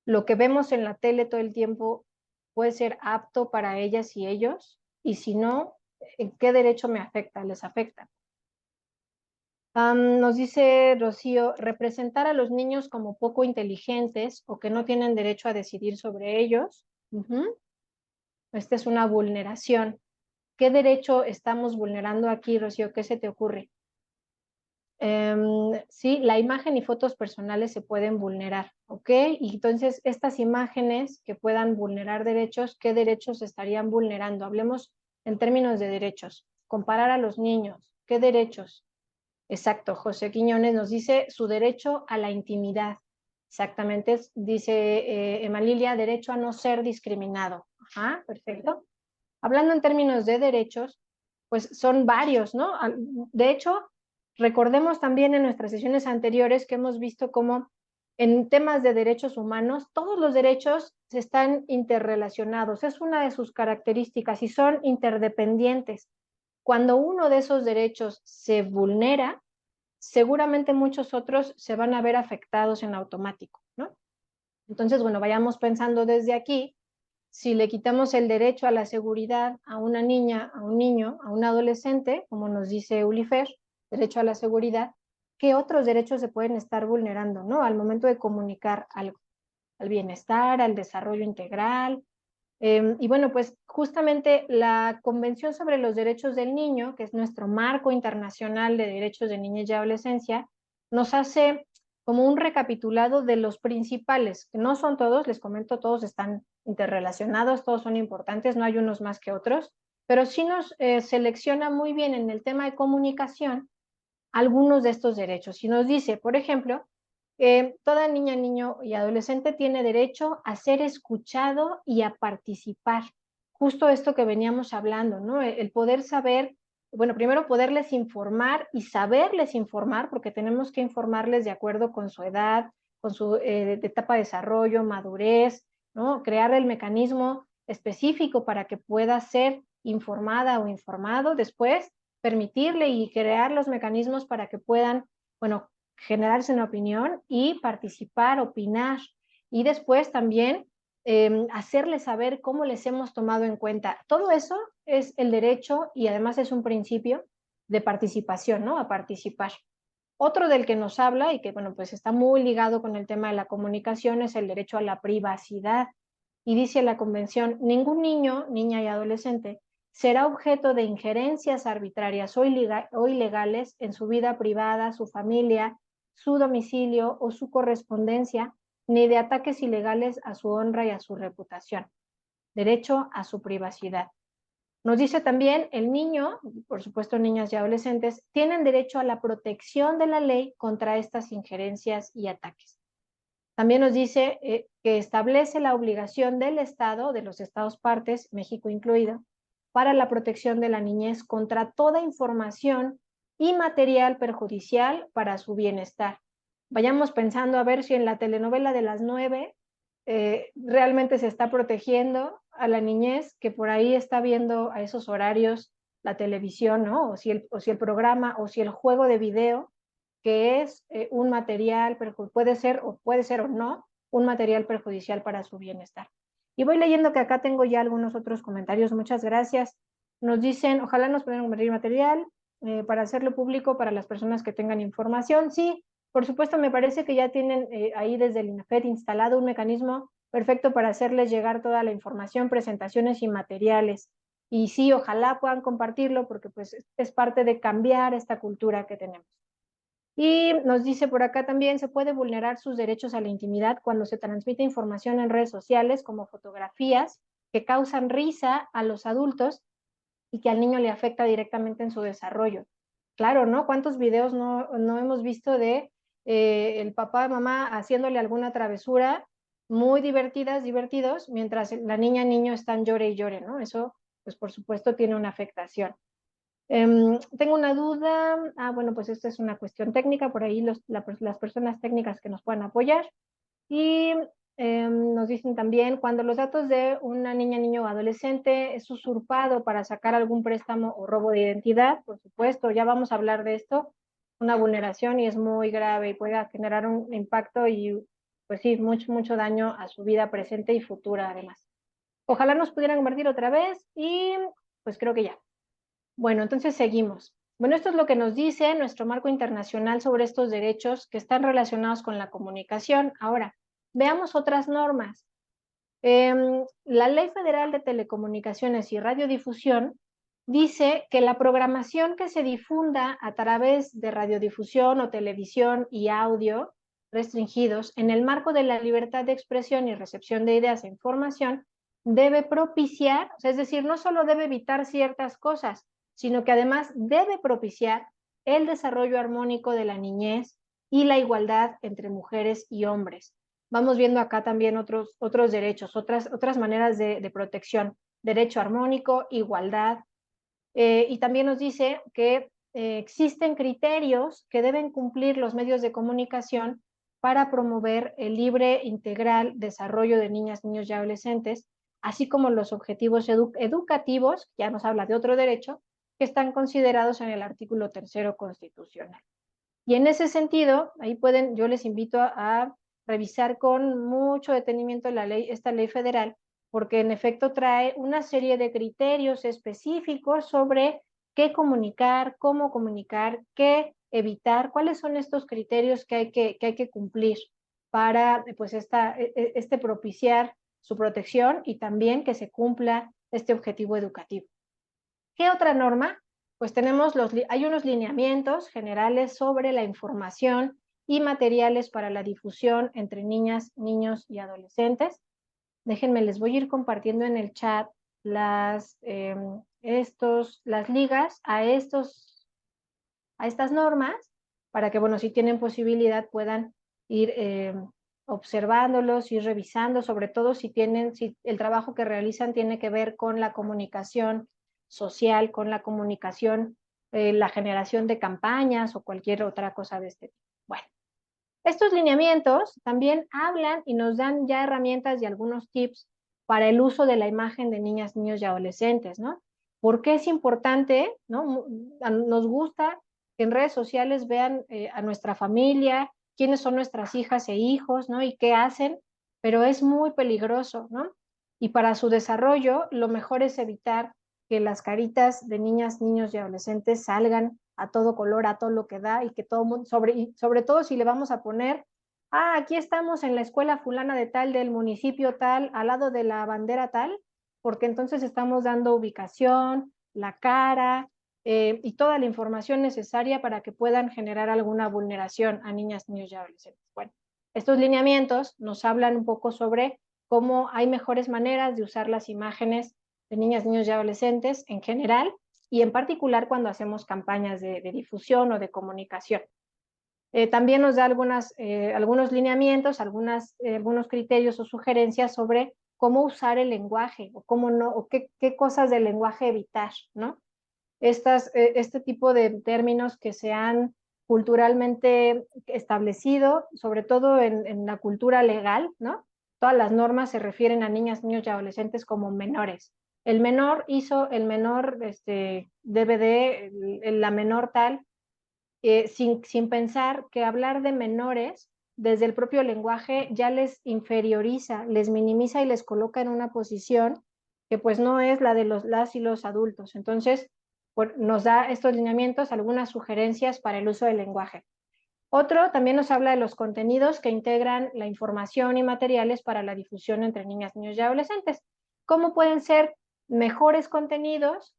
Speaker 3: ¿Lo que vemos en la tele todo el tiempo puede ser apto para ellas y ellos? Y si no, ¿en qué derecho me afecta, les afecta? Nos dice Rocío, representar a los niños como poco inteligentes o que no tienen derecho a decidir sobre ellos. Esta es una vulneración. ¿Qué derecho estamos vulnerando aquí, Rocío? ¿Qué se te ocurre? Sí, la imagen y fotos personales se pueden vulnerar, ¿ok? Y entonces estas imágenes que puedan vulnerar derechos, ¿qué derechos estarían vulnerando? Hablemos en términos de derechos. Comparar a los niños, ¿qué derechos? Exacto, José Quiñones nos dice su derecho a la intimidad. Exactamente, dice Emma Lilia, derecho a no ser discriminado. Ajá, perfecto. Hablando en términos de derechos, pues son varios, ¿no? De hecho, recordemos también en nuestras sesiones anteriores que hemos visto cómo en temas de derechos humanos, todos los derechos están interrelacionados, es una de sus características y son interdependientes. Cuando uno de esos derechos se vulnera, seguramente muchos otros se van a ver afectados en automático, ¿no? Entonces, bueno, vayamos pensando desde aquí. Si le quitamos el derecho a la seguridad a una niña, a un niño, a un adolescente, como nos dice Ulifer, derecho a la seguridad, ¿qué otros derechos se pueden estar vulnerando, ¿no? Al momento de comunicar algo, al bienestar, al desarrollo integral. Y bueno, pues justamente la Convención sobre los Derechos del Niño, que es nuestro marco internacional de derechos de niñez y adolescencia, nos hace como un recapitulado de los principales, que no son todos, les comento, todos están interrelacionados, todos son importantes, no hay unos más que otros, pero sí nos selecciona muy bien en el tema de comunicación algunos de estos derechos. Y nos dice, por ejemplo, toda niña, niño y adolescente tiene derecho a ser escuchado y a participar. Justo esto que veníamos hablando, ¿no? El poder saber, bueno, primero poderles informar y saberles informar, porque tenemos que informarles de acuerdo con su edad, con su etapa de desarrollo, madurez, ¿no? Crear el mecanismo específico para que pueda ser informada o informado. Después, permitirle y crear los mecanismos para que puedan, bueno, generarse una opinión y participar, opinar. Y después también hacerles saber cómo les hemos tomado en cuenta. Todo eso es el derecho y además es un principio de participación, ¿no? A participar. Otro del que nos habla y que, bueno, pues está muy ligado con el tema de la comunicación es el derecho a la privacidad. Y dice la Convención, ningún niño, niña y adolescente será objeto de injerencias arbitrarias o ilegales en su vida privada, su familia, su domicilio o su correspondencia, ni de ataques ilegales a su honra y a su reputación. Derecho a su privacidad. Nos dice también, el niño, por supuesto niñas y adolescentes, tienen derecho a la protección de la ley contra estas injerencias y ataques. También nos dice que establece la obligación del Estado, de los Estados partes, México incluido, para la protección de la niñez contra toda información y material perjudicial para su bienestar. Vayamos pensando a ver si en la telenovela de las 9 realmente se está protegiendo a la niñez que por ahí está viendo a esos horarios la televisión, ¿no? O si el programa o si el juego de video que es un material, puede ser o no, un material perjudicial para su bienestar. Y voy leyendo que acá tengo ya algunos otros comentarios, muchas gracias. Nos dicen, ojalá nos puedan convertir material para hacerlo público para las personas que tengan información. Sí, por supuesto, me parece que ya tienen ahí desde el INAFET instalado un mecanismo perfecto para hacerles llegar toda la información, presentaciones y materiales. Y sí, ojalá puedan compartirlo porque pues es parte de cambiar esta cultura que tenemos. Y nos dice por acá también, se puede vulnerar sus derechos a la intimidad cuando se transmite información en redes sociales como fotografías que causan risa a los adultos y que al niño le afecta directamente en su desarrollo. Claro, ¿no? ¿Cuántos videos no hemos visto de el papá, mamá haciéndole alguna travesura muy divertidos, mientras la niña, niño están llore y llore, ¿no? Eso, pues por supuesto, tiene una afectación. Tengo una duda, bueno, pues esta es una cuestión técnica, por ahí las personas técnicas que nos puedan apoyar. Y nos dicen también, cuando los datos de una niña, niño o adolescente es usurpado para sacar algún préstamo o robo de identidad, por supuesto, ya vamos a hablar de esto, una vulneración y es muy grave y puede generar un impacto y, pues sí, mucho daño a su vida presente y futura además. Ojalá nos pudieran convertir otra vez y pues creo que ya. Bueno, entonces seguimos. Bueno, esto es lo que nos dice nuestro marco internacional sobre estos derechos que están relacionados con la comunicación. Ahora, veamos otras normas. La Ley Federal de Telecomunicaciones y Radiodifusión dice que la programación que se difunda a través de radiodifusión o televisión y audio restringidos en el marco de la libertad de expresión y recepción de ideas e información debe propiciar, o sea, es decir, no solo debe evitar ciertas cosas, sino que además debe propiciar el desarrollo armónico de la niñez y la igualdad entre mujeres y hombres. Vamos viendo acá también otros derechos, otras maneras de protección, derecho armónico, igualdad, y también nos dice que existen criterios que deben cumplir los medios de comunicación para promover el libre, integral desarrollo de niñas, niños y adolescentes, así como los objetivos educativos, ya nos habla de otro derecho, que están considerados en el artículo 3º constitucional. Y en ese sentido, ahí yo les invito a revisar con mucho detenimiento esta ley federal, porque en efecto trae una serie de criterios específicos sobre qué comunicar, cómo comunicar, qué evitar, cuáles son estos criterios que hay que cumplir para pues propiciar su protección y también que se cumpla este objetivo educativo. ¿Qué otra norma? Pues hay unos lineamientos generales sobre la información y materiales para la difusión entre niñas, niños y adolescentes. Déjenme, les voy a ir compartiendo en el chat las ligas a estas normas para que, bueno, si tienen posibilidad puedan ir observándolos, ir revisando, sobre todo si el trabajo que realizan tiene que ver con la comunicación social, con la comunicación, la generación de campañas o cualquier otra cosa de este tipo. Bueno, estos lineamientos también hablan y nos dan ya herramientas y algunos tips para el uso de la imagen de niñas, niños y adolescentes, ¿no? ¿Por qué es importante, ¿no? Nos gusta que en redes sociales vean a nuestra familia, quiénes son nuestras hijas e hijos, ¿no? Y qué hacen. pero es muy peligroso, ¿no? Y para su desarrollo, lo mejor es evitar que las caritas de niñas, niños y adolescentes salgan a todo color, a todo lo que da, y que todo mundo, sobre todo si le vamos a poner, aquí estamos en la escuela fulana de tal, del municipio tal, al lado de la bandera tal, porque entonces estamos dando ubicación, la cara, y toda la información necesaria para que puedan generar alguna vulneración a niñas, niños y adolescentes. Bueno, estos lineamientos nos hablan un poco sobre cómo hay mejores maneras de usar las imágenes de niñas, niños y adolescentes en general, y en particular cuando hacemos campañas de difusión o de comunicación. También nos da algunos lineamientos, algunos criterios o sugerencias sobre cómo usar el lenguaje, o cómo no, o qué cosas del lenguaje evitar, ¿no? Este tipo de términos que se han culturalmente establecido, sobre todo en la cultura legal, ¿no? Todas las normas se refieren a niñas, niños y adolescentes como menores. El menor hizo, el menor DVD, la menor tal, sin pensar que hablar de menores desde el propio lenguaje ya les inferioriza, les minimiza y les coloca en una posición que pues no es la de las y los adultos. Entonces, nos da estos lineamientos, algunas sugerencias para el uso del lenguaje. Otro también nos habla de los contenidos que integran la información y materiales para la difusión entre niñas, niños y adolescentes. ¿Cómo pueden ser mejores contenidos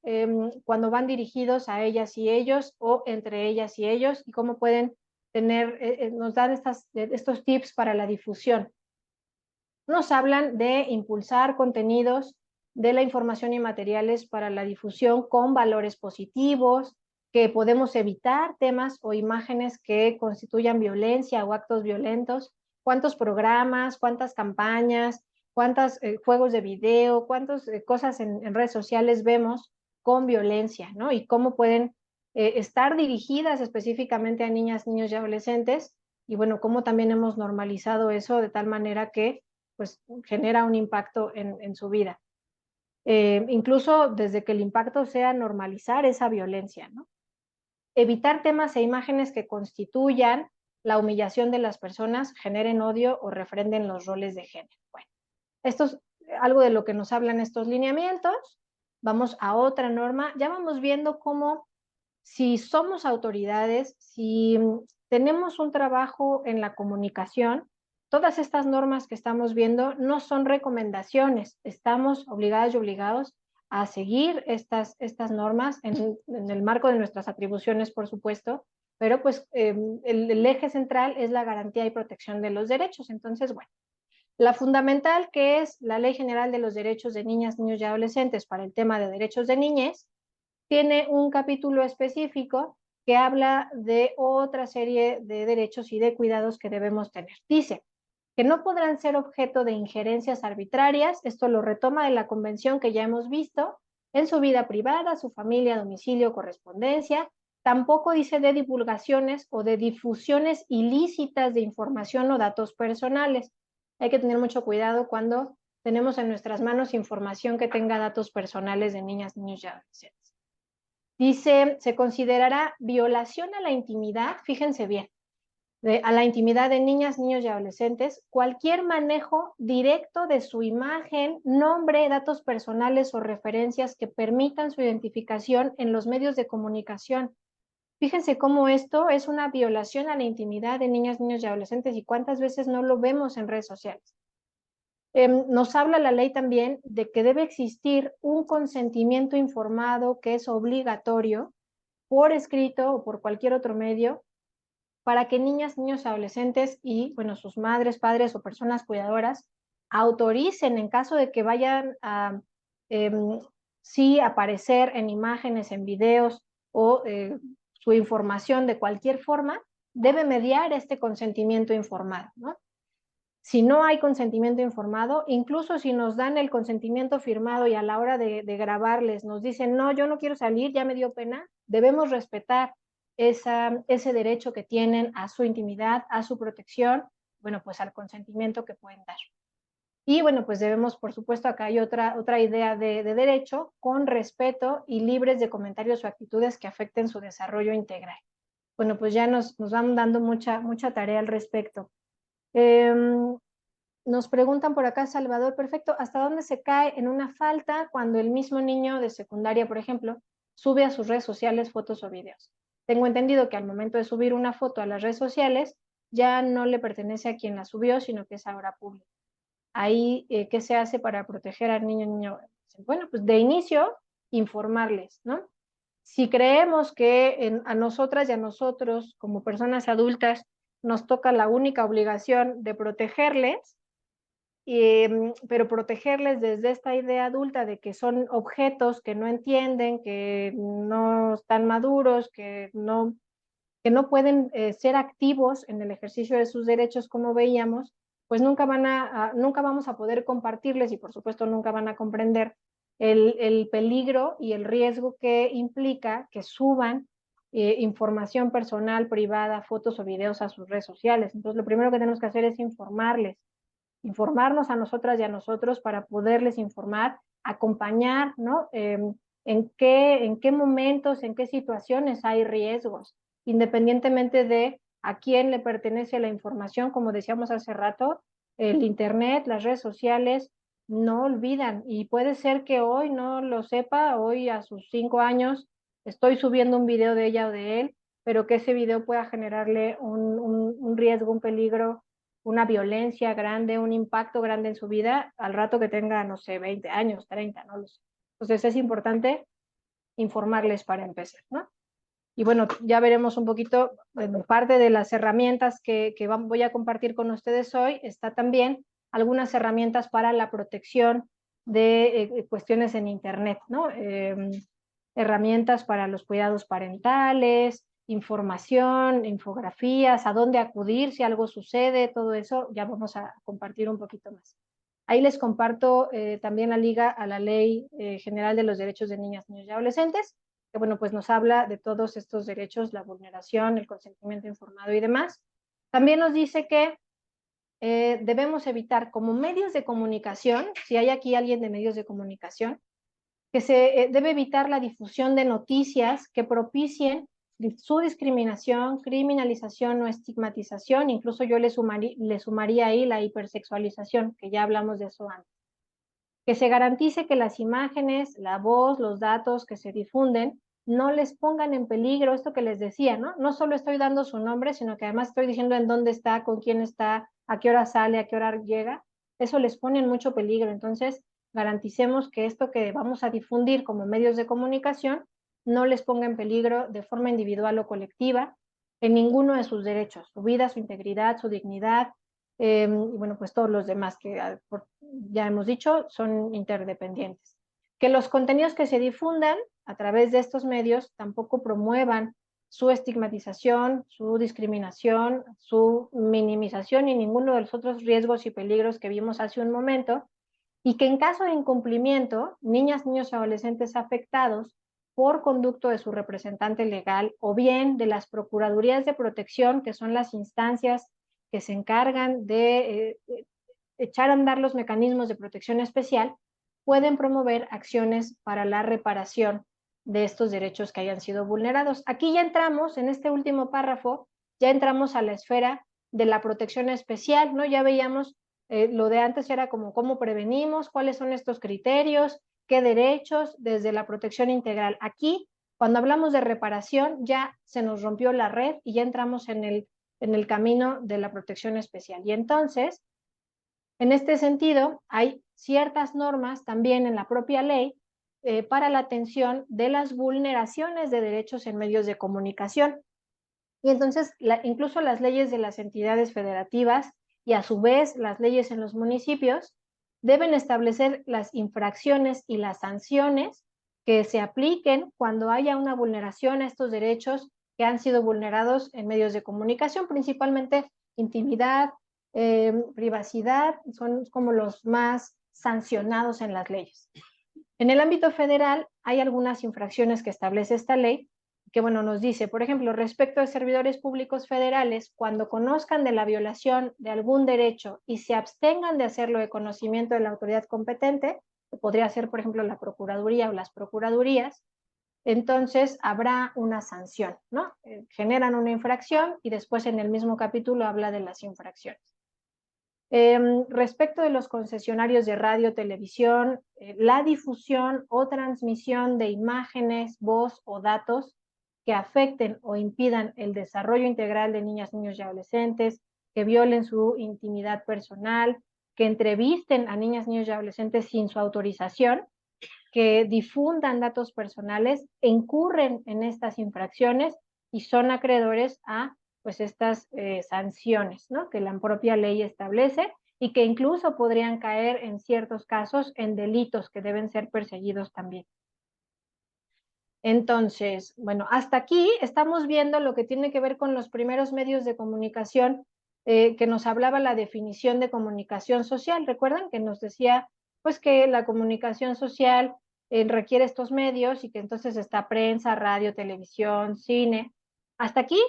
Speaker 3: cuando van dirigidos a ellas y ellos, o entre ellas y ellos? Y cómo pueden tener, nos dan estos tips para la difusión. Nos hablan de impulsar contenidos de la información y materiales para la difusión con valores positivos, que podemos evitar temas o imágenes que constituyan violencia o actos violentos, cuántos programas, cuántas campañas, cuántos juegos de video, cuántas cosas en redes sociales vemos con violencia, ¿no? Y cómo pueden estar dirigidas específicamente a niñas, niños y adolescentes, y bueno, cómo también hemos normalizado eso de tal manera que pues genera un impacto en su vida. Incluso desde que el impacto sea normalizar esa violencia, ¿no? Evitar temas e imágenes que constituyan la humillación de las personas, generen odio o refrenden los roles de género. Bueno, esto es algo de lo que nos hablan estos lineamientos. Vamos a otra norma. Ya vamos viendo cómo, si somos autoridades, si tenemos un trabajo en la comunicación, todas estas normas que estamos viendo no son recomendaciones, estamos obligadas y obligados a seguir estas normas en el marco de nuestras atribuciones, por supuesto, pero pues el eje central es la garantía y protección de los derechos. Entonces, bueno, la fundamental, que es la Ley General de los Derechos de Niñas, Niños y Adolescentes para el tema de derechos de niñez, tiene un capítulo específico que habla de otra serie de derechos y de cuidados que debemos tener. Dice que no podrán ser objeto de injerencias arbitrarias, esto lo retoma de la convención que ya hemos visto, en su vida privada, su familia, domicilio, correspondencia. Tampoco dice de divulgaciones o de difusiones ilícitas de información o datos personales. Hay que tener mucho cuidado cuando tenemos en nuestras manos información que tenga datos personales de niñas, niños y adolescentes. Dice, se considerará violación a la intimidad, fíjense bien, a la intimidad de niñas, niños y adolescentes, cualquier manejo directo de su imagen, nombre, datos personales o referencias que permitan su identificación en los medios de comunicación. Fíjense cómo esto es una violación a la intimidad de niñas, niños y adolescentes, y cuántas veces no lo vemos en redes sociales. Nos habla la ley también de que debe existir un consentimiento informado que es obligatorio por escrito o por cualquier otro medio para que niñas, niños, adolescentes y, bueno, sus madres, padres o personas cuidadoras autoricen en caso de que vayan a sí aparecer en imágenes, en videos o su información de cualquier forma, debe mediar este consentimiento informado, ¿no? Si no hay consentimiento informado, incluso si nos dan el consentimiento firmado y a la hora de grabarles nos dicen, no, yo no quiero salir, ya me dio pena, debemos respetar ese derecho que tienen a su intimidad, a su protección, bueno, pues al consentimiento que pueden dar. Y bueno, pues debemos, por supuesto, acá hay otra idea de derecho, con respeto y libres de comentarios o actitudes que afecten su desarrollo integral. Bueno, pues ya nos van dando mucha tarea al respecto. Nos preguntan por acá, Salvador, perfecto, ¿hasta dónde se cae en una falta cuando el mismo niño de secundaria, por ejemplo, sube a sus redes sociales fotos o videos? Tengo entendido que al momento de subir una foto a las redes sociales, ya no le pertenece a quien la subió, sino que es ahora público. Ahí, ¿qué se hace para proteger al niño? Bueno, pues de inicio, informarles, ¿no? Si creemos que a nosotras y a nosotros, como personas adultas, nos toca la única obligación de protegerles, pero protegerles desde esta idea adulta de que son objetos que no entienden, que no están maduros, que no pueden ser activos en el ejercicio de sus derechos como veíamos, pues nunca vamos a poder compartirles y por supuesto nunca van a comprender el peligro y el riesgo que implica que suban información personal, privada, fotos o videos a sus redes sociales. Entonces lo primero que tenemos que hacer es informarnos a nosotras y a nosotros para poderles informar, acompañar, ¿no? En qué momentos, en qué situaciones hay riesgos, independientemente de a quién le pertenece la información, como decíamos hace rato, el internet, las redes sociales, no olvidan, y puede ser que hoy no lo sepa, hoy a sus 5 años estoy subiendo un video de ella o de él, pero que ese video pueda generarle un riesgo, un peligro, una violencia grande, un impacto grande en su vida al rato que tenga, no sé, 20 años, 30, no lo sé. Entonces es importante informarles para empezar, ¿no? Y bueno, ya veremos un poquito, parte de las herramientas que voy a compartir con ustedes hoy, está también algunas herramientas para la protección de cuestiones en Internet, ¿no? Herramientas para los cuidados parentales, información, infografías, a dónde acudir si algo sucede, todo eso ya vamos a compartir un poquito más. Ahí les comparto también la liga a la Ley General de los Derechos de Niñas, Niños y Adolescentes, que bueno, pues nos habla de todos estos derechos, la vulneración, el consentimiento informado y demás. También nos dice que debemos evitar como medios de comunicación, si hay aquí alguien de medios de comunicación, que se debe evitar la difusión de noticias que propicien su discriminación, criminalización o estigmatización, incluso yo le sumaría ahí la hipersexualización, que ya hablamos de eso antes. Que se garantice que las imágenes, la voz, los datos que se difunden no les pongan en peligro, esto que les decía, ¿no? No solo estoy dando su nombre, sino que además estoy diciendo en dónde está, con quién está, a qué hora sale, a qué hora llega. Eso les pone en mucho peligro. Entonces, garanticemos que esto que vamos a difundir como medios de comunicación no les ponga en peligro de forma individual o colectiva en ninguno de sus derechos, su vida, su integridad, su dignidad, y bueno, pues todos los demás que ya hemos dicho son interdependientes. Que los contenidos que se difundan a través de estos medios tampoco promuevan su estigmatización, su discriminación, su minimización y ninguno de los otros riesgos y peligros que vimos hace un momento, y que en caso de incumplimiento, niñas, niños y adolescentes afectados por conducto de su representante legal o bien de las procuradurías de protección, que son las instancias que se encargan de echar a andar los mecanismos de protección especial, pueden promover acciones para la reparación de estos derechos que hayan sido vulnerados. Aquí ya entramos, en este último párrafo, ya entramos a la esfera de la protección especial, ¿no? Ya veíamos lo de antes era como cómo prevenimos, cuáles son estos criterios, qué derechos, desde la protección integral. Aquí, cuando hablamos de reparación, ya se nos rompió la red y ya entramos en el camino de la protección especial. Y entonces, en este sentido, hay ciertas normas también en la propia ley para la atención de las vulneraciones de derechos en medios de comunicación. Y entonces, incluso las leyes de las entidades federativas y a su vez las leyes en los municipios deben establecer las infracciones y las sanciones que se apliquen cuando haya una vulneración a estos derechos que han sido vulnerados en medios de comunicación, principalmente intimidad, privacidad, son como los más sancionados en las leyes. En el ámbito federal hay algunas infracciones que establece esta ley, que bueno, nos dice, por ejemplo, respecto a servidores públicos federales, cuando conozcan de la violación de algún derecho y se abstengan de hacerlo de conocimiento de la autoridad competente, que podría ser, por ejemplo, la Procuraduría o las Procuradurías, entonces habrá una sanción, ¿no? Generan una infracción y después en el mismo capítulo habla de las infracciones. Respecto de los concesionarios de radio, televisión, la difusión o transmisión de imágenes, voz o datos que afecten o impidan el desarrollo integral de niñas, niños y adolescentes, que violen su intimidad personal, que entrevisten a niñas, niños y adolescentes sin su autorización, que difundan datos personales, incurren en estas infracciones y son acreedores a pues estas sanciones, ¿no? Que la propia ley establece y que incluso podrían caer en ciertos casos en delitos que deben ser perseguidos también. Entonces, bueno, hasta aquí estamos viendo lo que tiene que ver con los primeros medios de comunicación que nos hablaba la definición de comunicación social. ¿Recuerdan que nos decía pues que la comunicación social requiere estos medios y que entonces está prensa, radio, televisión, cine? Hasta aquí,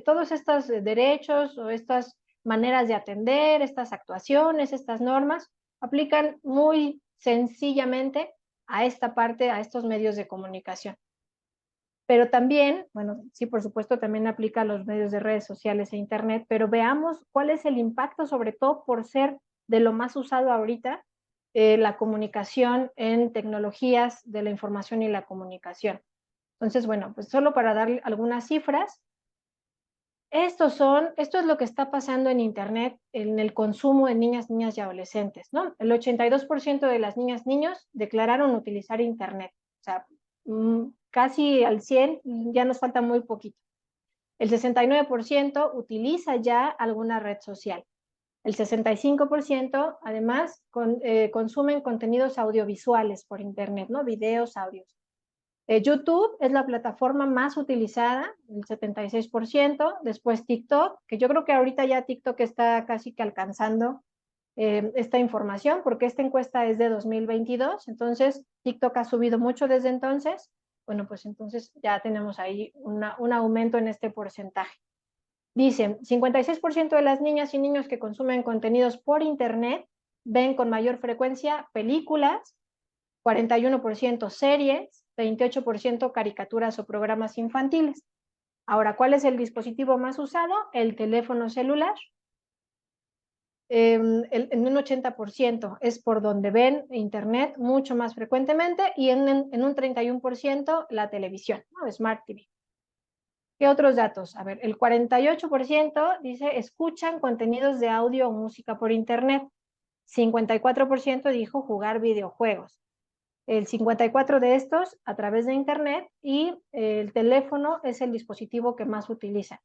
Speaker 3: todos estos derechos o estas maneras de atender, estas actuaciones, estas normas, aplican muy sencillamente a esta parte, a estos medios de comunicación. Pero también, bueno, sí, por supuesto, también aplica a los medios de redes sociales e internet, pero veamos cuál es el impacto, sobre todo por ser de lo más usado ahorita, la comunicación en tecnologías de la información y la comunicación. Entonces, bueno, pues solo para dar algunas cifras, esto es lo que está pasando en Internet, en el consumo de niñas, niñas y adolescentes, ¿no? El 82% de las niñas, niños declararon utilizar Internet. O sea, casi al 100, ya nos falta muy poquito. El 69% utiliza ya alguna red social. El 65% además consumen contenidos audiovisuales por Internet, ¿no? Videos, audios. YouTube es la plataforma más utilizada, el 76%, después TikTok, que yo creo que ahorita ya TikTok está casi que alcanzando esta información, porque esta encuesta es de 2022, entonces TikTok ha subido mucho desde entonces, bueno, pues entonces ya tenemos ahí un aumento en este porcentaje. Dicen, 56% de las niñas y niños que consumen contenidos por Internet ven con mayor frecuencia películas, 41% series, 28% caricaturas o programas infantiles. Ahora, ¿cuál es el dispositivo más usado? El teléfono celular. En un 80% es por donde ven Internet mucho más frecuentemente y en un 31% la televisión, ¿no? Smart TV. ¿Qué otros datos? A ver, el 48% dice escuchan contenidos de audio o música por Internet. 54% dijo jugar videojuegos. El 54 de estos a través de Internet y el teléfono es el dispositivo que más utilizan.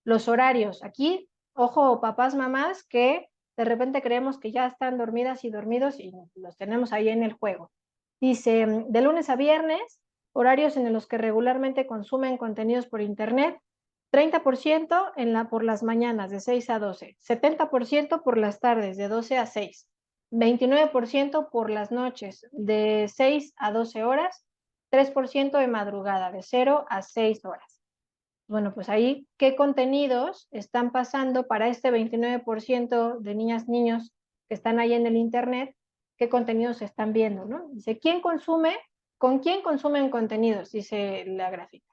Speaker 3: Los horarios, aquí, ojo, papás, mamás, que de repente creemos que ya están dormidas y dormidos y los tenemos ahí en el juego. Dice, de lunes a viernes, horarios en los que regularmente consumen contenidos por Internet, 30% por las mañanas de 6 a 12, 70% por las tardes de 12 a 6, 29% por las noches de 6 a 12 horas, 3% de madrugada de 0 a 6 horas. Bueno, pues ahí, ¿qué contenidos están pasando para este 29% de niñas, niños que están ahí en el Internet? ¿Qué contenidos están viendo, no? Dice, ¿con quién consumen contenidos? Dice la gráfica.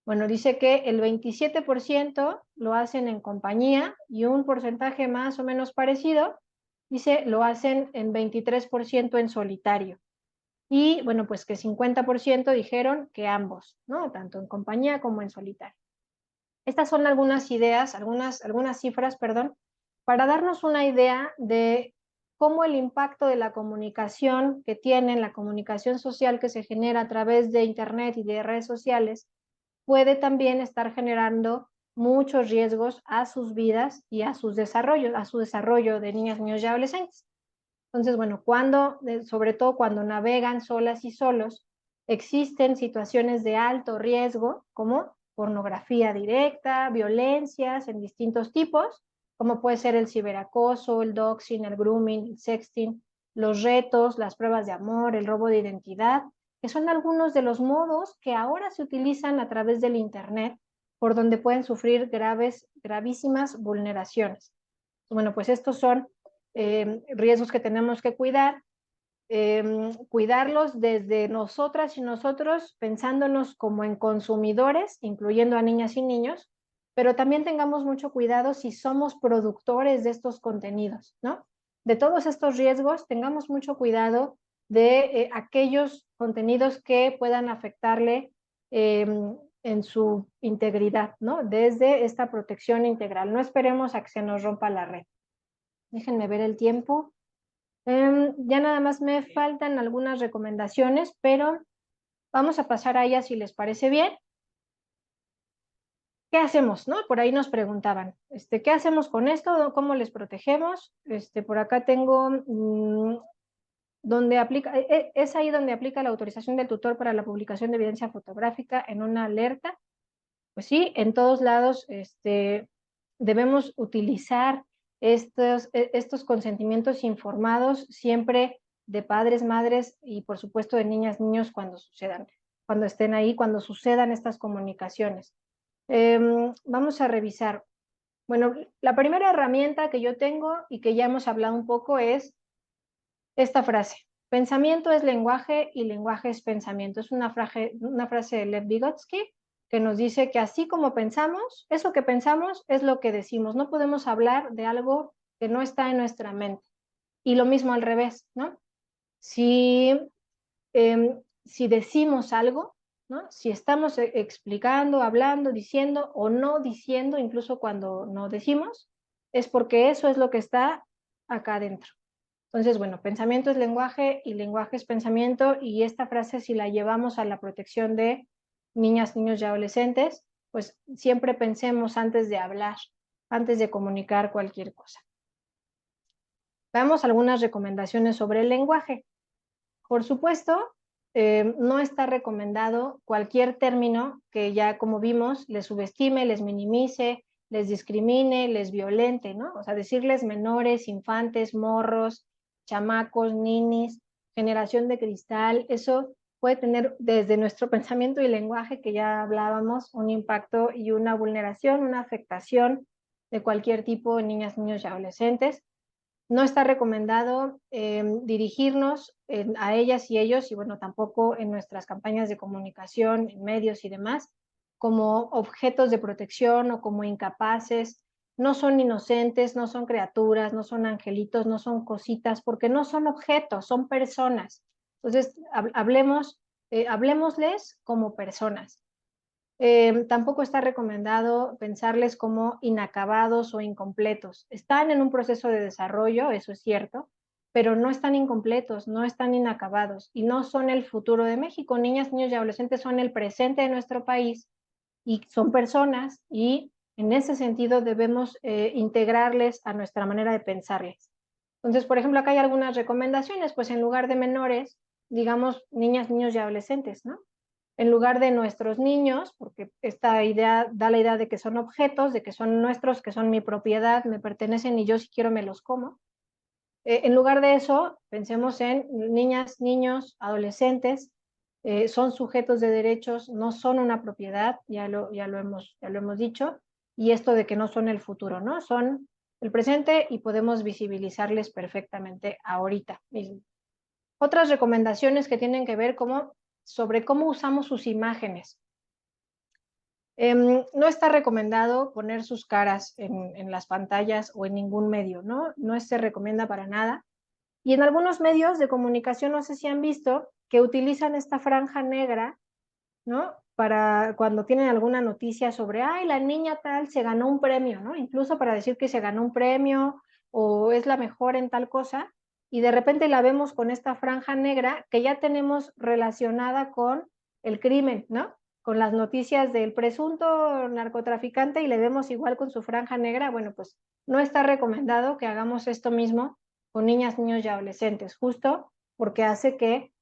Speaker 3: Bueno, dice que el 27% lo hacen en compañía y un porcentaje más o menos parecido, dice, lo hacen en 23% en solitario. Y bueno, pues que 50% dijeron que ambos, ¿no? Tanto en compañía como en solitario. Estas son algunas ideas, algunas cifras, perdón, para darnos una idea de cómo el impacto de la comunicación que tienen, la comunicación social que se genera a través de Internet y de redes sociales, puede también estar generando muchos riesgos a sus vidas y a su desarrollo de niñas, niños y adolescentes. Entonces, bueno, sobre todo cuando navegan solas y solos, existen situaciones de alto riesgo, como pornografía directa, violencias en distintos tipos, como puede ser el ciberacoso, el doxing, el grooming, el sexting, los retos, las pruebas de amor, el robo de identidad, que son algunos de los modos que ahora se utilizan a través del Internet, por donde pueden sufrir gravísimas vulneraciones. Bueno, pues estos son riesgos que tenemos que cuidar, cuidarlos desde nosotras y nosotros, pensándonos como en consumidores, incluyendo a niñas y niños, pero también tengamos mucho cuidado si somos productores de estos contenidos, ¿no? De todos estos riesgos, tengamos mucho cuidado de aquellos contenidos que puedan afectarle en su integridad, ¿no? Desde esta protección integral. No esperemos a que se nos rompa la red. Déjenme ver el tiempo. Ya nada más me faltan algunas recomendaciones, pero vamos a pasar a ellas si les parece bien. ¿Qué hacemos, no? Por ahí nos preguntaban, ¿qué hacemos con esto? ¿Cómo les protegemos? Por acá tengo donde aplica, es ahí donde aplica la autorización del tutor para la publicación de evidencia fotográfica en una alerta. Pues sí, en todos lados debemos utilizar estos consentimientos informados siempre de padres, madres y por supuesto de niñas, niños cuando sucedan, cuando estén ahí, cuando sucedan estas comunicaciones. Vamos a revisar. Bueno, la primera herramienta que yo tengo y que ya hemos hablado un poco es esta frase. Pensamiento es lenguaje y lenguaje es pensamiento. Es una frase de Lev Vygotsky que nos dice que así como pensamos, eso que pensamos es lo que decimos. No podemos hablar de algo que no está en nuestra mente. Y lo mismo al revés, ¿no? Si decimos algo, ¿no? Si estamos explicando, hablando, diciendo o no diciendo, incluso cuando no decimos, es porque eso es lo que está acá adentro. Entonces, bueno, pensamiento es lenguaje y lenguaje es pensamiento, y esta frase si la llevamos a la protección de niñas, niños y adolescentes, pues siempre pensemos antes de hablar, antes de comunicar cualquier cosa. Veamos algunas recomendaciones sobre el lenguaje. Por supuesto, no está recomendado cualquier término que ya, como vimos, les subestime, les minimice, les discrimine, les violente, ¿no? O sea, decirles menores, infantes, morros, chamacos, ninis, generación de cristal, eso puede tener desde nuestro pensamiento y lenguaje, que ya hablábamos, un impacto y una vulneración, una afectación de cualquier tipo en niñas, niños y adolescentes. No está recomendado dirigirnos a ellas y ellos, y bueno, tampoco en nuestras campañas de comunicación, en medios y demás, como objetos de protección o como incapaces. No son inocentes, no son criaturas, no son angelitos, no son cositas, porque no son objetos, son personas. Entonces, hablemosles como personas. Tampoco está recomendado pensarles como inacabados o incompletos. Están en un proceso de desarrollo, eso es cierto, pero no están incompletos, no están inacabados y no son el futuro de México. Niñas, niños y adolescentes son el presente de nuestro país y son personas, y en ese sentido debemos integrarles a nuestra manera de pensarles. Entonces, por ejemplo, acá hay algunas recomendaciones, pues en lugar de menores, digamos niñas, niños y adolescentes, ¿no? En lugar de nuestros niños, porque esta idea da la idea de que son objetos, de que son nuestros, que son mi propiedad, me pertenecen y yo si quiero me los como. En lugar de eso, pensemos en niñas, niños, adolescentes, son sujetos de derechos, no son una propiedad, ya lo hemos dicho, y esto de que no son el futuro, ¿no? Son el presente y podemos visibilizarles perfectamente ahorita mismo. Otras recomendaciones que tienen que ver sobre cómo usamos sus imágenes. No está recomendado poner sus caras en las pantallas o en ningún medio, ¿no? No se recomienda para nada. Y en algunos medios de comunicación, no sé si han visto, que utilizan esta franja negra, ¿no? Para cuando tienen alguna noticia sobre, ay, la niña tal se ganó un premio, ¿no? Incluso para decir que se ganó un premio o es la mejor en tal cosa, y de repente la vemos con esta franja negra que ya tenemos relacionada con el crimen, ¿no? Con las noticias del presunto narcotraficante, y le vemos igual con su franja negra. Bueno, pues no está recomendado que hagamos esto mismo con niñas, niños y adolescentes, justo porque hace que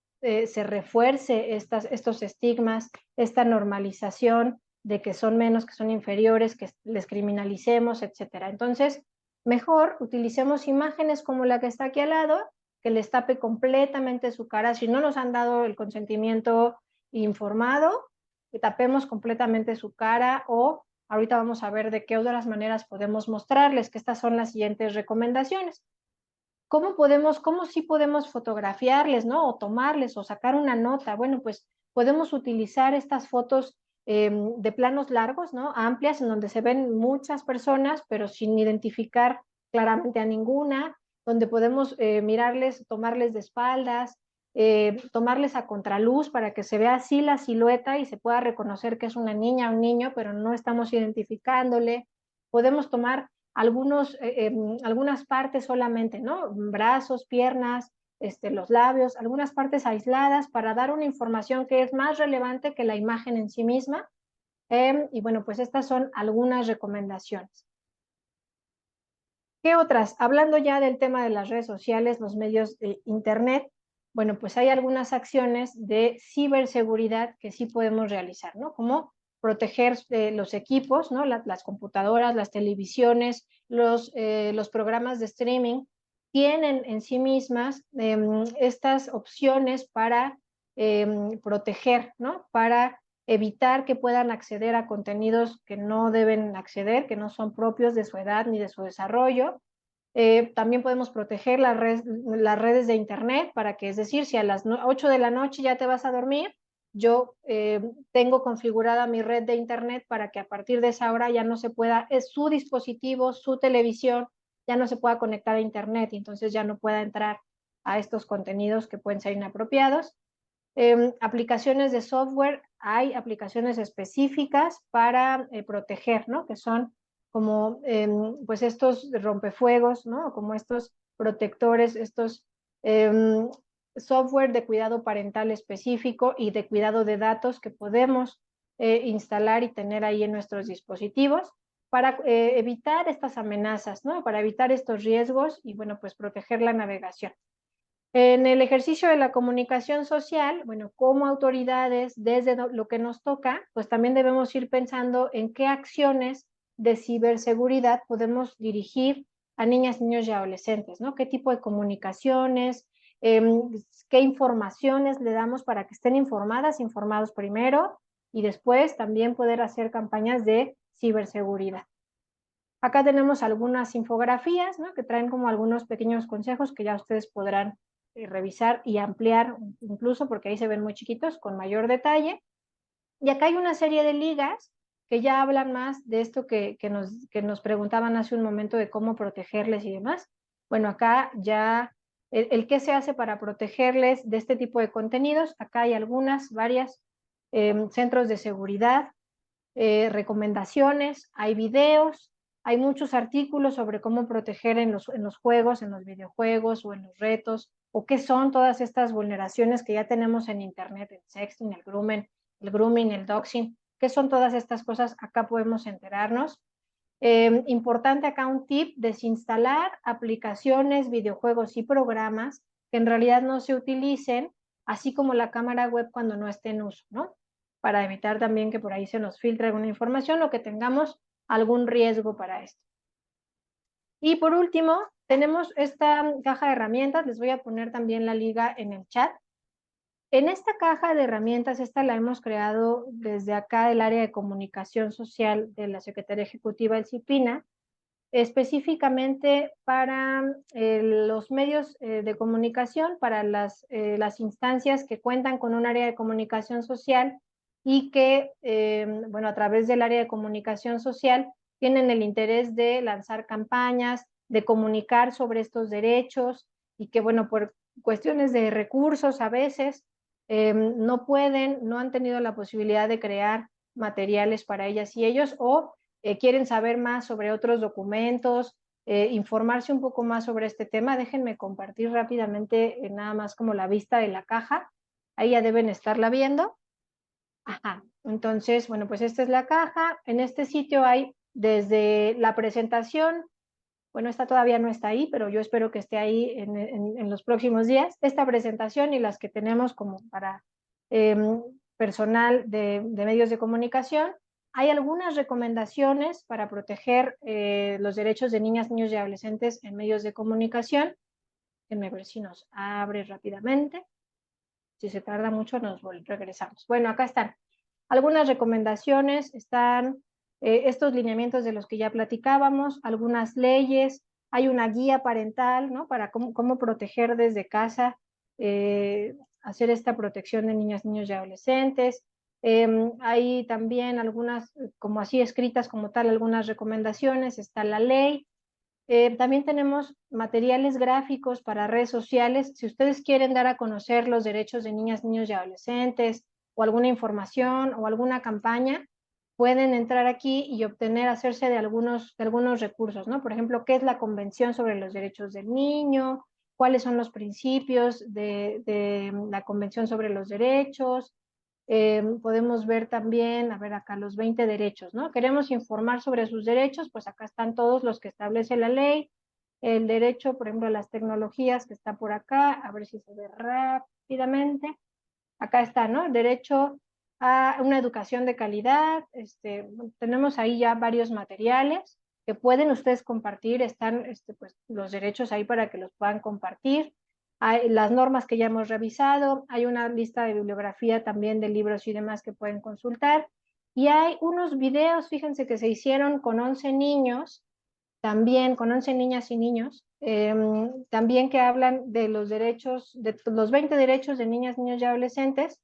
Speaker 3: se refuerce estos estigmas, esta normalización de que son menos, que son inferiores, que les criminalicemos, etcétera. Entonces, mejor utilicemos imágenes como la que está aquí al lado, que les tape completamente su cara. Si no nos han dado el consentimiento informado, que tapemos completamente su cara, o ahorita vamos a ver de qué otras maneras podemos mostrarles, que estas son las siguientes recomendaciones. ¿Cómo sí podemos fotografiarles, ¿no? O tomarles o sacar una nota? Bueno, pues podemos utilizar estas fotos de planos largos, ¿no? Amplias, en donde se ven muchas personas, pero sin identificar claramente a ninguna, donde podemos mirarles, tomarles de espaldas, tomarles a contraluz para que se vea así la silueta y se pueda reconocer que es una niña o un niño, pero no estamos identificándole. Podemos tomar algunas partes solamente, ¿no? Brazos, piernas, los labios, algunas partes aisladas para dar una información que es más relevante que la imagen en sí misma. Y bueno, pues estas son algunas recomendaciones. ¿Qué otras? Hablando ya del tema de las redes sociales, los medios de internet, bueno, pues hay algunas acciones de ciberseguridad que sí podemos realizar, ¿no? Como proteger los equipos, ¿no? Las computadoras, las televisiones, los programas de streaming tienen en sí mismas estas opciones para proteger, ¿no? Para evitar que puedan acceder a contenidos que no deben acceder, que no son propios de su edad ni de su desarrollo. También podemos proteger las redes de internet para que, es decir, si a las 8 de la noche ya te vas a dormir, yo tengo configurada mi red de internet para que a partir de esa hora ya no se pueda, es su dispositivo, su televisión, ya no se pueda conectar a internet y entonces ya no pueda entrar a estos contenidos que pueden ser inapropiados. Aplicaciones de software, hay aplicaciones específicas para proteger, ¿no? Que son como pues estos rompefuegos, ¿no? Como estos protectores, estos software de cuidado parental específico y de cuidado de datos que podemos instalar y tener ahí en nuestros dispositivos para evitar estas amenazas, ¿no? Para evitar estos riesgos y, bueno, pues proteger la navegación. En el ejercicio de la comunicación social, bueno, como autoridades, desde lo que nos toca, pues también debemos ir pensando en qué acciones de ciberseguridad podemos dirigir a niñas, niños y adolescentes, ¿no? ¿Qué tipo de comunicaciones, qué informaciones le damos para que estén informados primero y después también poder hacer campañas de ciberseguridad? Acá tenemos algunas infografías, ¿no? Que traen como algunos pequeños consejos que ya ustedes podrán revisar y ampliar incluso porque ahí se ven muy chiquitos con mayor detalle. Y acá hay una serie de ligas que ya hablan más de esto que nos preguntaban hace un momento de cómo protegerles y demás. Bueno, acá ya el qué se hace para protegerles de este tipo de contenidos. Acá hay varias centros de seguridad, recomendaciones, hay videos, hay muchos artículos sobre cómo proteger en los juegos, en los videojuegos o en los retos, o qué son todas estas vulneraciones que ya tenemos en internet, el sexting, el grooming, el doxing, qué son todas estas cosas, acá podemos enterarnos. Importante acá un tip, desinstalar aplicaciones, videojuegos y programas que en realidad no se utilicen, así como la cámara web cuando no esté en uso, ¿no? Para evitar también que por ahí se nos filtre alguna información o que tengamos algún riesgo para esto. Y por último, tenemos esta caja de herramientas, les voy a poner también la liga en el chat. En esta caja de herramientas, esta la hemos creado desde acá del área de comunicación social de la Secretaría Ejecutiva del CIPINA, específicamente para los medios de comunicación, para las instancias que cuentan con un área de comunicación social y que, bueno, a través del área de comunicación social tienen el interés de lanzar campañas, de comunicar sobre estos derechos y que, bueno, por cuestiones de recursos a veces no han tenido la posibilidad de crear materiales para ellas y ellos o quieren saber más sobre otros documentos, informarse un poco más sobre este tema, déjenme compartir rápidamente nada más como la vista de la caja. Ahí ya deben estarla viendo. Ajá, entonces, bueno, pues esta es la caja. En este sitio hay desde la presentación, bueno, esta todavía no está ahí, pero yo espero que esté ahí en los próximos días. Esta presentación y las que tenemos como para personal de medios de comunicación. Hay algunas recomendaciones para proteger los derechos de niñas, niños y adolescentes en medios de comunicación. Déjenme ver si nos abre rápidamente. Si se tarda mucho, nos regresamos. Bueno, acá están. Algunas recomendaciones, están estos lineamientos de los que ya platicábamos, algunas leyes, hay una guía parental, ¿no? Para cómo proteger desde casa, hacer esta protección de niñas, niños y adolescentes. Hay también algunas, como así escritas como tal, algunas recomendaciones, está la ley. También tenemos materiales gráficos para redes sociales. Si ustedes quieren dar a conocer los derechos de niñas, niños y adolescentes, o alguna información o alguna campaña, pueden entrar aquí y obtener, hacerse de algunos recursos, ¿no? Por ejemplo, ¿qué es la Convención sobre los Derechos del Niño? ¿Cuáles son los principios de la Convención sobre los Derechos? Podemos ver también, a ver acá, los 20 derechos, ¿no? Queremos informar sobre sus derechos, pues acá están todos los que establece la ley. El derecho, por ejemplo, a las tecnologías, que está por acá, a ver si se ve rápidamente. Acá está, ¿no? Derecho a una educación de calidad. Tenemos ahí ya varios materiales que pueden ustedes compartir. Están pues, los derechos ahí para que los puedan compartir. Hay las normas que ya hemos revisado. Hay una lista de bibliografía también de libros y demás que pueden consultar. Y hay unos videos, fíjense, que se hicieron con 11 niños, también con 11 niñas y niños, también que hablan de los derechos, de los 20 derechos de niñas, niños y adolescentes,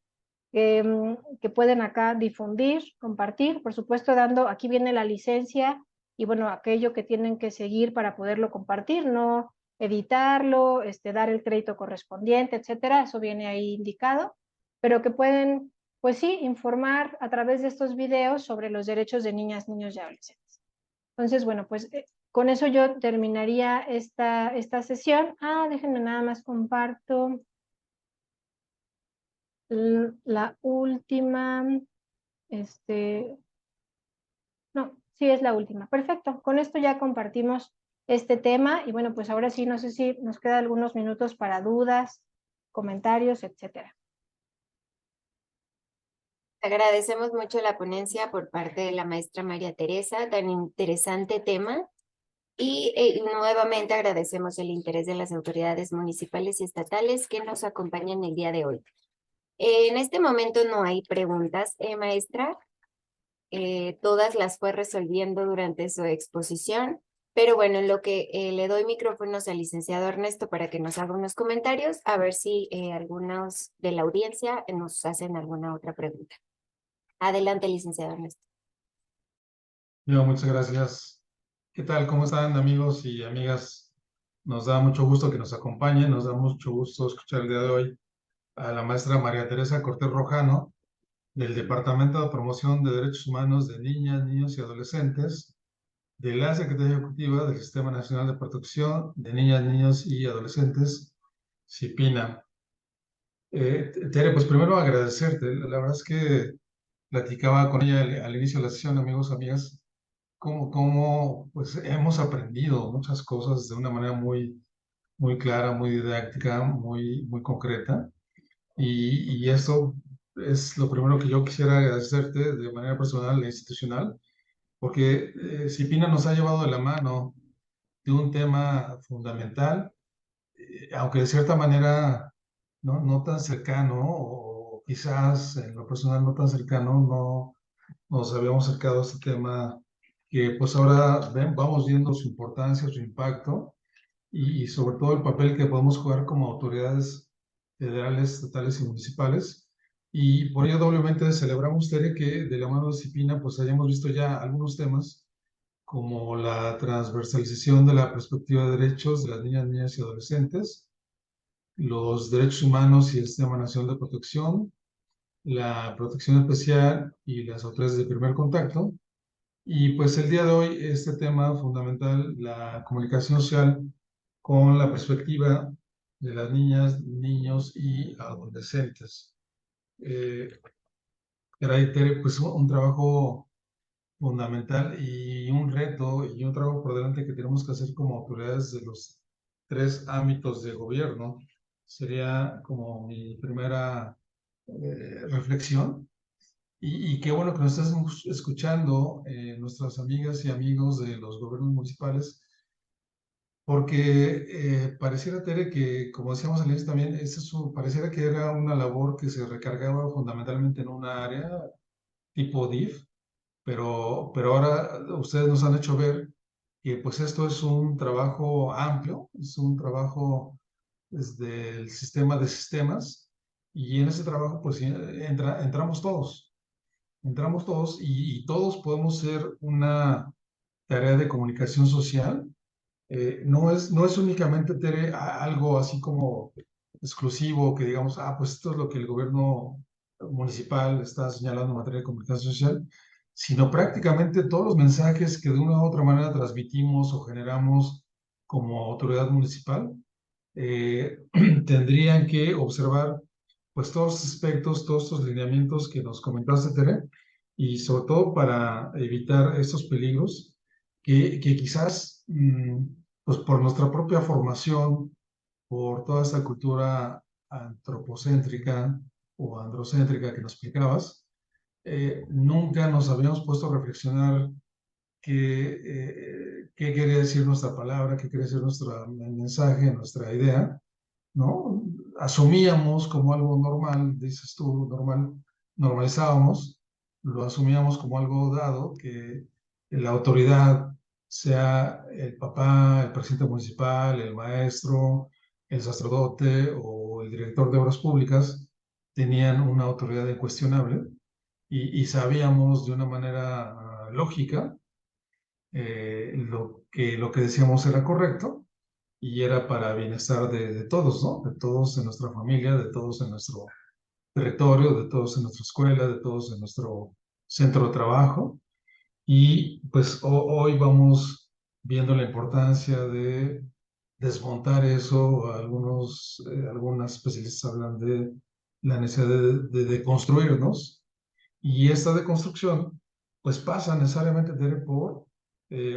Speaker 3: que pueden acá difundir, compartir, por supuesto dando, aquí viene la licencia y bueno, aquello que tienen que seguir para poderlo compartir, no editarlo, dar el crédito correspondiente, etcétera, eso viene ahí indicado, pero que pueden, pues sí, informar a través de estos videos sobre los derechos de niñas, niños y adolescentes. Entonces, bueno, pues con eso yo terminaría esta sesión. Déjenme nada más comparto la última, no, sí es la última. Perfecto, con esto ya compartimos este tema y bueno, pues ahora sí, no sé si nos quedan algunos minutos para dudas, comentarios, etcétera.
Speaker 1: Agradecemos mucho la ponencia por parte de la maestra María Teresa, tan interesante tema. Y nuevamente agradecemos el interés de las autoridades municipales y estatales que nos acompañan el día de hoy. En este momento no hay preguntas, maestra. Todas las fue resolviendo durante su exposición. Pero bueno, en lo que le doy micrófonos al licenciado Ernesto para que nos haga unos comentarios, a ver si algunos de la audiencia nos hacen alguna otra pregunta. Adelante, licenciado Ernesto.
Speaker 4: Muchas gracias. ¿Qué tal? ¿Cómo están, amigos y amigas? Nos da mucho gusto que nos acompañen, nos da mucho gusto escuchar el día de hoy a la maestra María Teresa Cortés Rojano, del Departamento de Promoción de Derechos Humanos de Niñas, Niños y Adolescentes, de la Secretaría Ejecutiva del Sistema Nacional de Protección de Niñas, Niños y Adolescentes, CIPINA. Tere, pues primero agradecerte. La verdad es que platicaba con ella al inicio de la sesión, amigos, amigas, cómo pues hemos aprendido muchas cosas de una manera muy clara, muy didáctica, muy concreta. Y eso es lo primero que yo quisiera agradecerte de manera personal e institucional, porque CIPINA nos ha llevado de la mano de un tema fundamental, aunque de cierta manera no tan cercano, o quizás en lo personal no tan cercano, no nos habíamos acercado a este tema que pues ahora vamos viendo su importancia, su impacto y sobre todo el papel que podemos jugar como autoridades federales, estatales y municipales. Y por ello doblemente celebramos, Tere, que de la mano de CIPINA pues hayamos visto ya algunos temas como la transversalización de la perspectiva de derechos de las niñas, niñas y adolescentes, los derechos humanos y el Sistema Nacional de Protección, la protección especial y las autoridades de primer contacto. Y pues el día de hoy este tema fundamental, la comunicación social con la perspectiva de las niñas, niños y adolescentes. Tere, pues un trabajo fundamental y un reto y un trabajo por delante que tenemos que hacer como autoridades de los tres ámbitos de gobierno. Sería como mi primera reflexión. Y qué bueno que nos estás escuchando, nuestras amigas y amigos de los gobiernos municipales, porque pareciera, Tere, que, como decíamos al inicio también, pareciera que era una labor que se recargaba fundamentalmente en una área tipo DIF, pero ahora ustedes nos han hecho ver que pues esto es un trabajo amplio, es un trabajo desde el sistema de sistemas, y en ese trabajo pues entramos todos. entramos todos y todos podemos ser una tarea de comunicación social. No es únicamente algo así como exclusivo que digamos, pues esto es lo que el gobierno municipal está señalando en materia de comunicación social, sino prácticamente todos los mensajes que de una u otra manera transmitimos o generamos como autoridad municipal tendrían que observar pues todos los aspectos, todos estos lineamientos que nos comentaste, Tere, y sobre todo para evitar estos peligros que quizás pues por nuestra propia formación, por toda esta cultura antropocéntrica o androcéntrica que nos explicabas, nunca nos habíamos puesto a reflexionar qué quiere decir nuestra palabra, qué quiere decir nuestro mensaje, nuestra idea, ¿no? Asumíamos como algo normal, dices tú, normal, normalizábamos, lo asumíamos como algo dado, que la autoridad sea el papá, el presidente municipal, el maestro, el sacerdote o el director de obras públicas, tenían una autoridad incuestionable y sabíamos de una manera lógica lo que decíamos era correcto y era para bienestar de todos, ¿no? De todos en nuestra familia, de todos en nuestro territorio, de todos en nuestra escuela, de todos en nuestro centro de trabajo. Y pues hoy vamos viendo la importancia de desmontar eso. Algunas especialistas hablan de la necesidad de construirnos y esta deconstrucción, pues pasa necesariamente Tere, por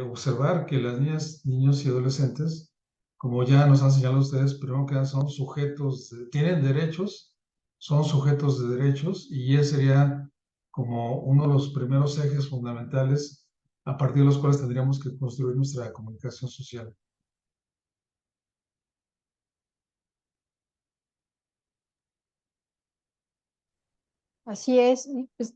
Speaker 4: observar que las niñas, niños y adolescentes, como ya nos han señalado ustedes, primero que nada son sujetos, tienen derechos, son sujetos de derechos, y ese sería como uno de los primeros ejes fundamentales a partir de los cuales tendríamos que construir nuestra comunicación social.
Speaker 3: Así es, y, pues,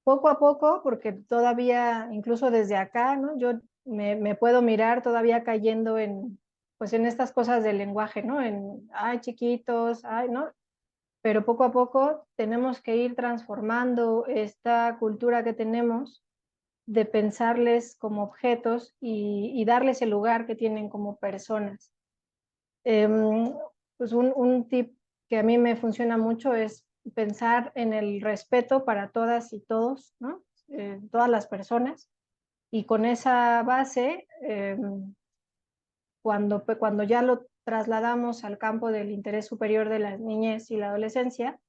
Speaker 3: poco a poco, porque todavía, incluso desde acá, ¿no? Yo me puedo mirar todavía cayendo en, pues en estas cosas del lenguaje, ¿no? En, ay, chiquitos, ay, ¿no? Pero poco a poco tenemos que ir transformando esta cultura que tenemos de pensarles como objetos y darles el lugar que tienen como personas. Pues un tip que a mí me funciona mucho es pensar en el respeto para todas y todos, ¿no? Todas las personas. Y con esa base, cuando ya lo trasladamos al campo del interés superior de la niñez y la adolescencia,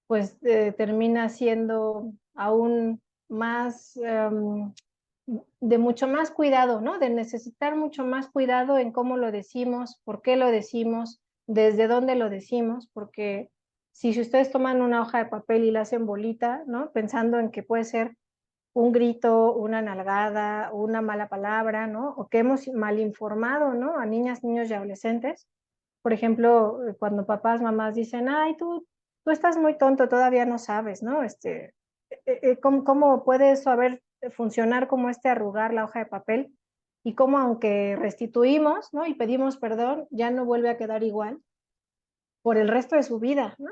Speaker 3: pues termina siendo aún más, de mucho más cuidado, ¿no? De necesitar mucho más cuidado en cómo lo decimos, por qué lo decimos, desde dónde lo decimos, porque si ustedes toman una hoja de papel y la hacen bolita, ¿no? Pensando en que puede ser un grito, una nalgada, una mala palabra, ¿no? O que hemos mal informado, ¿no? A niñas, niños y adolescentes. Por ejemplo, cuando papás, mamás dicen, ay, tú estás muy tonto, todavía no sabes, ¿no? ¿Cómo puede eso funcionar como arrugar la hoja de papel? Y cómo aunque restituimos, ¿no? Y pedimos perdón, ya no vuelve a quedar igual por el resto de su vida, ¿no?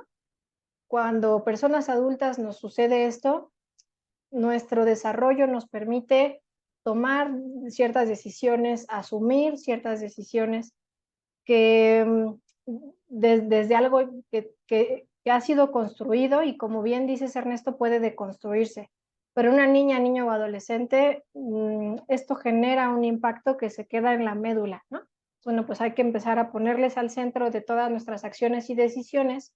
Speaker 3: Cuando personas adultas nos sucede esto, nuestro desarrollo nos permite tomar ciertas decisiones, asumir ciertas decisiones que desde algo que ha sido construido y como bien dices Ernesto, puede deconstruirse. Pero una niña, niño o adolescente, esto genera un impacto que se queda en la médula, ¿no? Bueno, pues hay que empezar a ponerles al centro de todas nuestras acciones y decisiones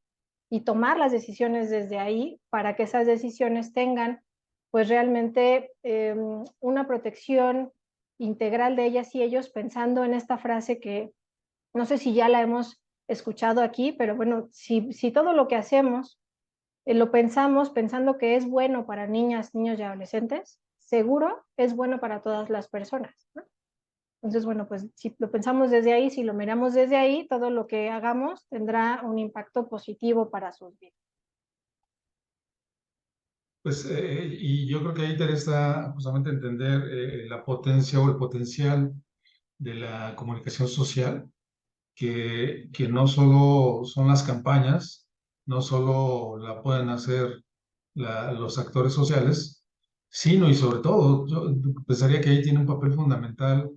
Speaker 3: y tomar las decisiones desde ahí para que esas decisiones tengan pues realmente una protección integral de ellas y ellos, pensando en esta frase que no sé si ya la hemos escuchado aquí, pero bueno, si todo lo que hacemos lo pensamos pensando que es bueno para niñas, niños y adolescentes, seguro es bueno para todas las personas, ¿no? Entonces, bueno, pues si lo pensamos desde ahí, si lo miramos desde ahí, todo lo que hagamos tendrá un impacto positivo para sus vidas.
Speaker 4: Pues, y yo creo que ahí interesa justamente entender la potencia o el potencial de la comunicación social, que no solo son las campañas, no solo la pueden hacer los actores sociales, sino y sobre todo, yo pensaría que ahí tiene un papel fundamental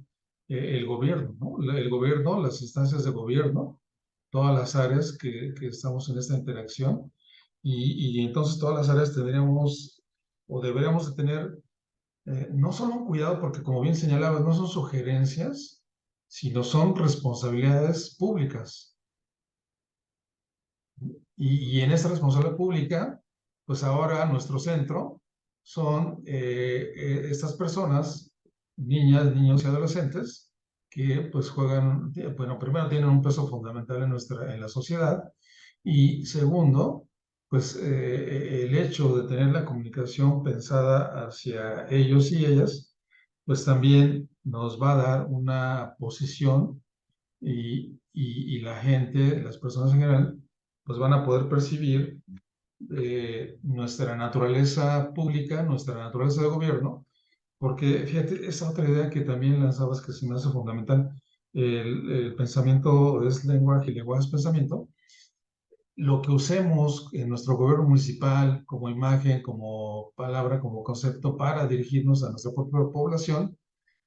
Speaker 4: el gobierno, ¿no? El gobierno, las instancias de gobierno, todas las áreas que estamos en esta interacción, y entonces todas las áreas tendríamos o deberíamos de tener no solo un cuidado, porque como bien señalabas, no son sugerencias, sino son responsabilidades públicas. Y en esta responsabilidad pública, pues ahora nuestro centro son estas personas, niñas, niños y adolescentes, que pues juegan, bueno, primero tienen un peso fundamental en la sociedad, y segundo, pues el hecho de tener la comunicación pensada hacia ellos y ellas, pues también nos va a dar una posición y la gente, las personas en general, pues van a poder percibir nuestra naturaleza pública, nuestra naturaleza de gobierno, porque fíjate, esa otra idea que también lanzabas que se me hace fundamental, el pensamiento es lenguaje y lenguaje es pensamiento. Lo que usemos en nuestro gobierno municipal como imagen, como palabra, como concepto para dirigirnos a nuestra propia población,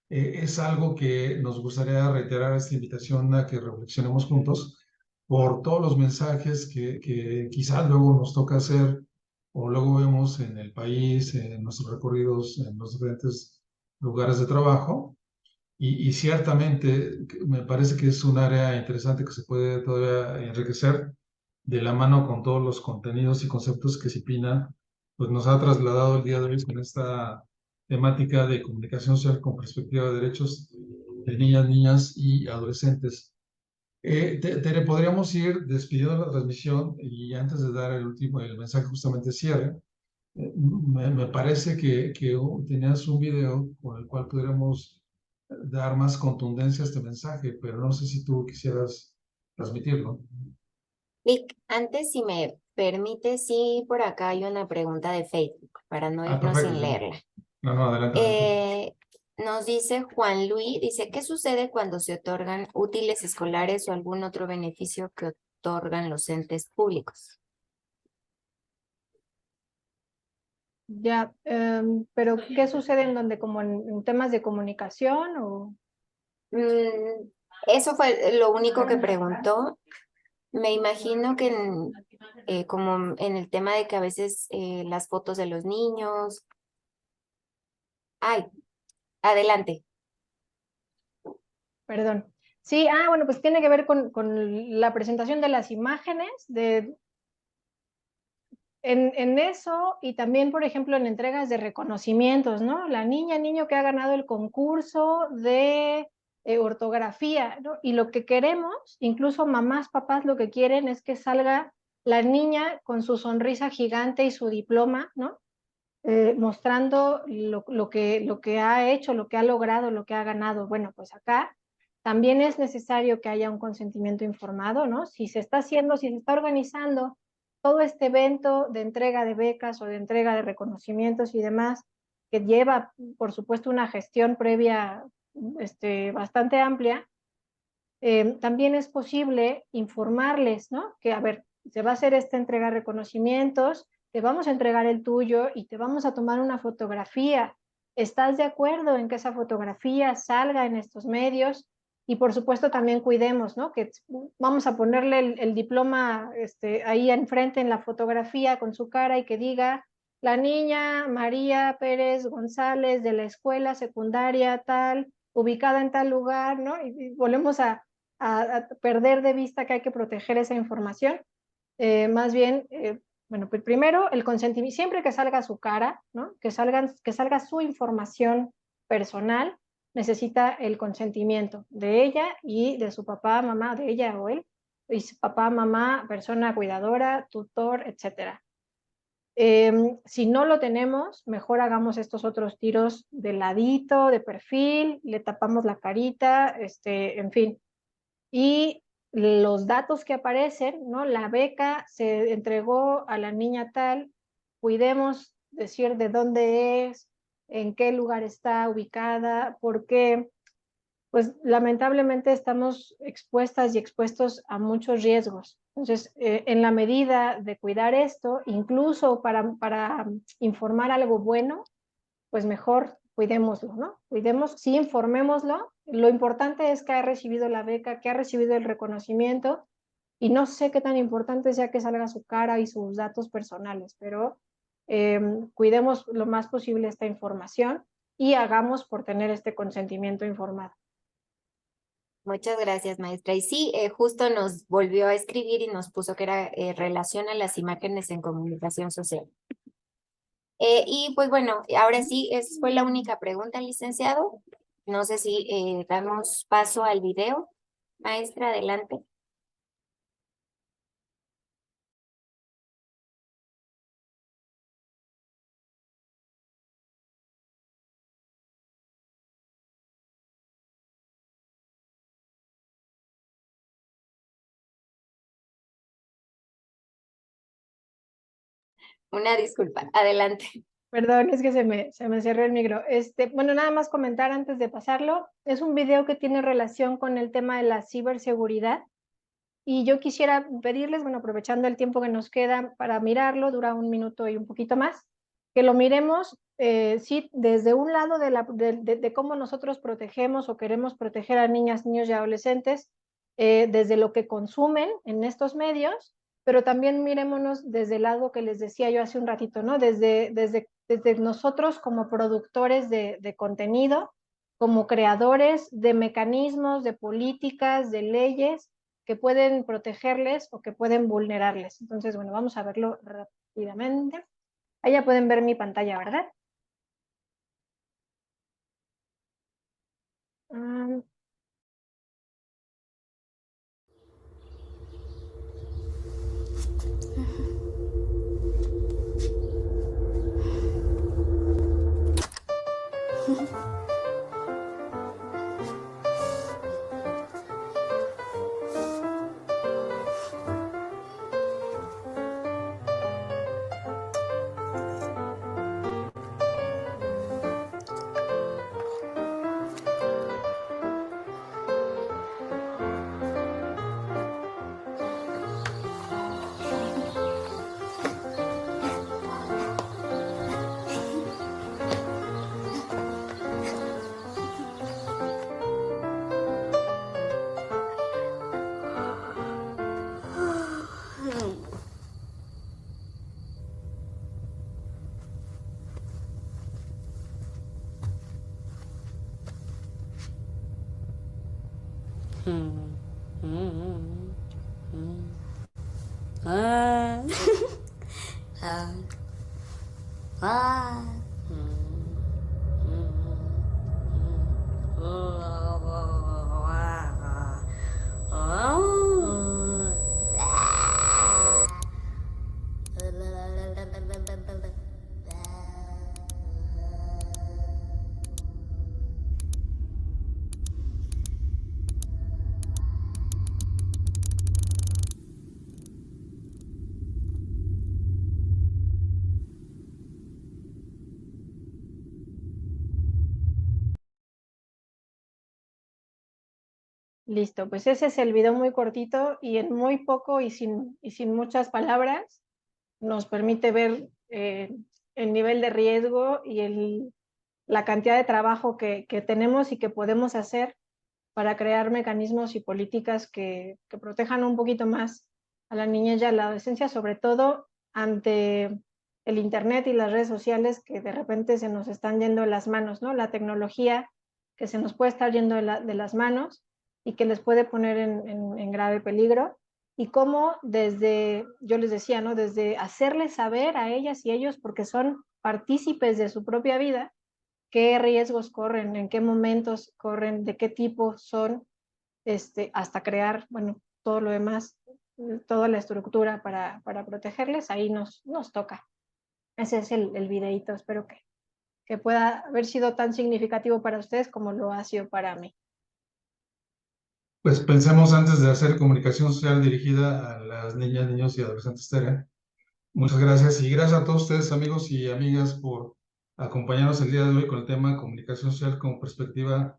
Speaker 4: es algo que nos gustaría reiterar esta invitación a que reflexionemos juntos por todos los mensajes que quizás luego nos toca hacer o luego vemos en el país, en nuestros recorridos, en los diferentes lugares de trabajo. Y ciertamente me parece que es un área interesante que se puede todavía enriquecer de la mano con todos los contenidos y conceptos que Cipina pues, nos ha trasladado el día de hoy con esta temática de comunicación social con perspectiva de derechos de niñas, niñas y adolescentes. Tere, podríamos ir despidiendo la transmisión y antes de dar el mensaje justamente cierre, me parece que tenías un video con el cual podríamos dar más contundencia a este mensaje, pero no sé si tú quisieras transmitirlo.
Speaker 1: Vic, antes, si me permite, sí, por acá hay una pregunta de Facebook para no irnos
Speaker 4: Perfecto,
Speaker 1: sin
Speaker 4: sí.
Speaker 1: leerla.
Speaker 4: No, adelante, adelante.
Speaker 1: Nos dice Juan Luis, dice, ¿qué sucede cuando se otorgan útiles escolares o algún otro beneficio que otorgan los entes públicos?
Speaker 3: Ya, pero ¿qué sucede en donde, como en temas de comunicación o?
Speaker 1: Eso fue lo único que preguntó. Me imagino que como en el tema de que a veces las fotos de los niños. Ay, adelante.
Speaker 3: Perdón. Sí, bueno, pues tiene que ver con la presentación de las imágenes, en eso y también, por ejemplo, en entregas de reconocimientos, ¿no? La niña, niño que ha ganado el concurso de ortografía, ¿no? Y lo que queremos, incluso mamás, papás, lo que quieren es que salga la niña con su sonrisa gigante y su diploma, ¿no? Mostrando lo que ha hecho, lo que ha logrado, lo que ha ganado. Bueno, pues acá también es necesario que haya un consentimiento informado, ¿no? Si se está haciendo, si se está organizando todo este evento de entrega de becas o de entrega de reconocimientos y demás, que lleva, por supuesto, una gestión previa bastante amplia, también es posible informarles, ¿no? Que, a ver, se va a hacer esta entrega de reconocimientos, te vamos a entregar el tuyo y te vamos a tomar una fotografía. ¿Estás de acuerdo en que esa fotografía salga en estos medios? Y por supuesto también cuidemos, ¿no? Que vamos a ponerle el diploma ahí enfrente en la fotografía con su cara y que diga la niña María Pérez González de la escuela secundaria tal, ubicada en tal lugar, ¿no? Y volvemos a perder de vista que hay que proteger esa información. Más bien, bueno, pues primero el consentimiento, siempre que salga su cara, ¿no? Que salga su información personal, necesita el consentimiento de ella y de su papá, mamá, de ella o él, y su papá, mamá, persona cuidadora, tutor, etcétera. Si no lo tenemos, mejor hagamos estos otros tiros de ladito, de perfil, le tapamos la carita, en fin. Y los datos que aparecen, ¿no? La beca se entregó a la niña tal, cuidemos decir de dónde es, en qué lugar está ubicada, por qué pues lamentablemente estamos expuestas y expuestos a muchos riesgos. Entonces, en la medida de cuidar esto, incluso para informar algo bueno, pues mejor cuidémoslo, ¿no? Cuidemos, sí, informémoslo. Lo importante es que ha recibido la beca, que ha recibido el reconocimiento, y no sé qué tan importante sea que salga su cara y sus datos personales, pero cuidemos lo más posible esta información y hagamos por tener este consentimiento informado.
Speaker 1: Muchas gracias, maestra. Y sí, justo nos volvió a escribir y nos puso que era relación a las imágenes en comunicación social. Y pues bueno, ahora sí, esa fue la única pregunta, licenciado. No sé si damos paso al video. Maestra, adelante. Una disculpa, adelante.
Speaker 3: Perdón, es que se me cerró el micro. Bueno, nada más comentar antes de pasarlo. Es un video que tiene relación con el tema de la ciberseguridad. Y yo quisiera pedirles, bueno, aprovechando el tiempo que nos queda para mirarlo, dura 1 minuto y un poquito más, que lo miremos, sí, desde un lado de cómo nosotros protegemos o queremos proteger a niñas, niños y adolescentes, desde lo que consumen en estos medios, pero también mirémonos desde el lado que les decía yo hace un ratito, ¿no? Desde nosotros como productores de contenido, como creadores de mecanismos, de políticas, de leyes, que pueden protegerles o que pueden vulnerarles. Entonces, bueno, vamos a verlo rápidamente. Ahí ya pueden ver mi pantalla, ¿verdad? Um, Listo, pues ese es el video muy cortito y en muy poco y sin muchas palabras nos permite ver el nivel de riesgo y la cantidad de trabajo que tenemos y que podemos hacer para crear mecanismos y políticas que protejan un poquito más a la niñez y a la adolescencia, sobre todo ante el Internet y las redes sociales que de repente se nos están yendo de las manos, ¿no? La tecnología que se nos puede estar yendo de las manos y que les puede poner en grave peligro. Y cómo desde, yo les decía, ¿no? Desde hacerles saber a ellas y ellos, porque son partícipes de su propia vida, qué riesgos corren, en qué momentos corren, de qué tipo son, hasta crear, bueno, todo lo demás, toda la estructura para protegerles, ahí nos toca. Ese es el videíto, espero que pueda haber sido tan significativo para ustedes como lo ha sido para mí.
Speaker 4: Pues pensemos antes de hacer comunicación social dirigida a las niñas, niños y adolescentes, Tere. Muchas gracias y gracias a todos ustedes, amigos y amigas, por acompañarnos el día de hoy con el tema comunicación social como perspectiva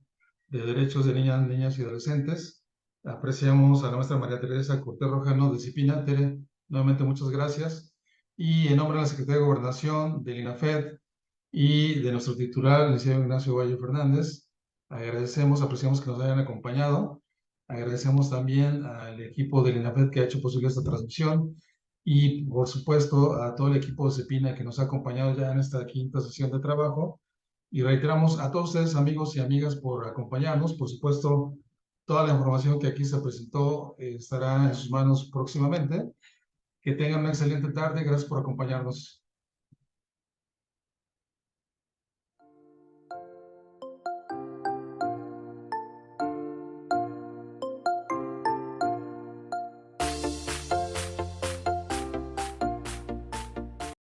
Speaker 4: de Derechos de Niñas, Niñas y Adolescentes. Apreciamos a la maestra María Teresa Cortés Rojano de CIPINA. Tere, nuevamente muchas gracias. Y en nombre de la Secretaría de Gobernación, del INAFED y de nuestro titular, el licenciado Ignacio Valle Fernández, agradecemos, apreciamos que nos hayan acompañado. Agradecemos también al equipo del INAFED que ha hecho posible esta transmisión y, por supuesto, a todo el equipo de CEPINA que nos ha acompañado ya en esta quinta sesión de trabajo. Y reiteramos a todos ustedes, amigos y amigas, por acompañarnos. Por supuesto, toda la información que aquí se presentó estará en sus manos próximamente. Que tengan una excelente tarde. Gracias por acompañarnos.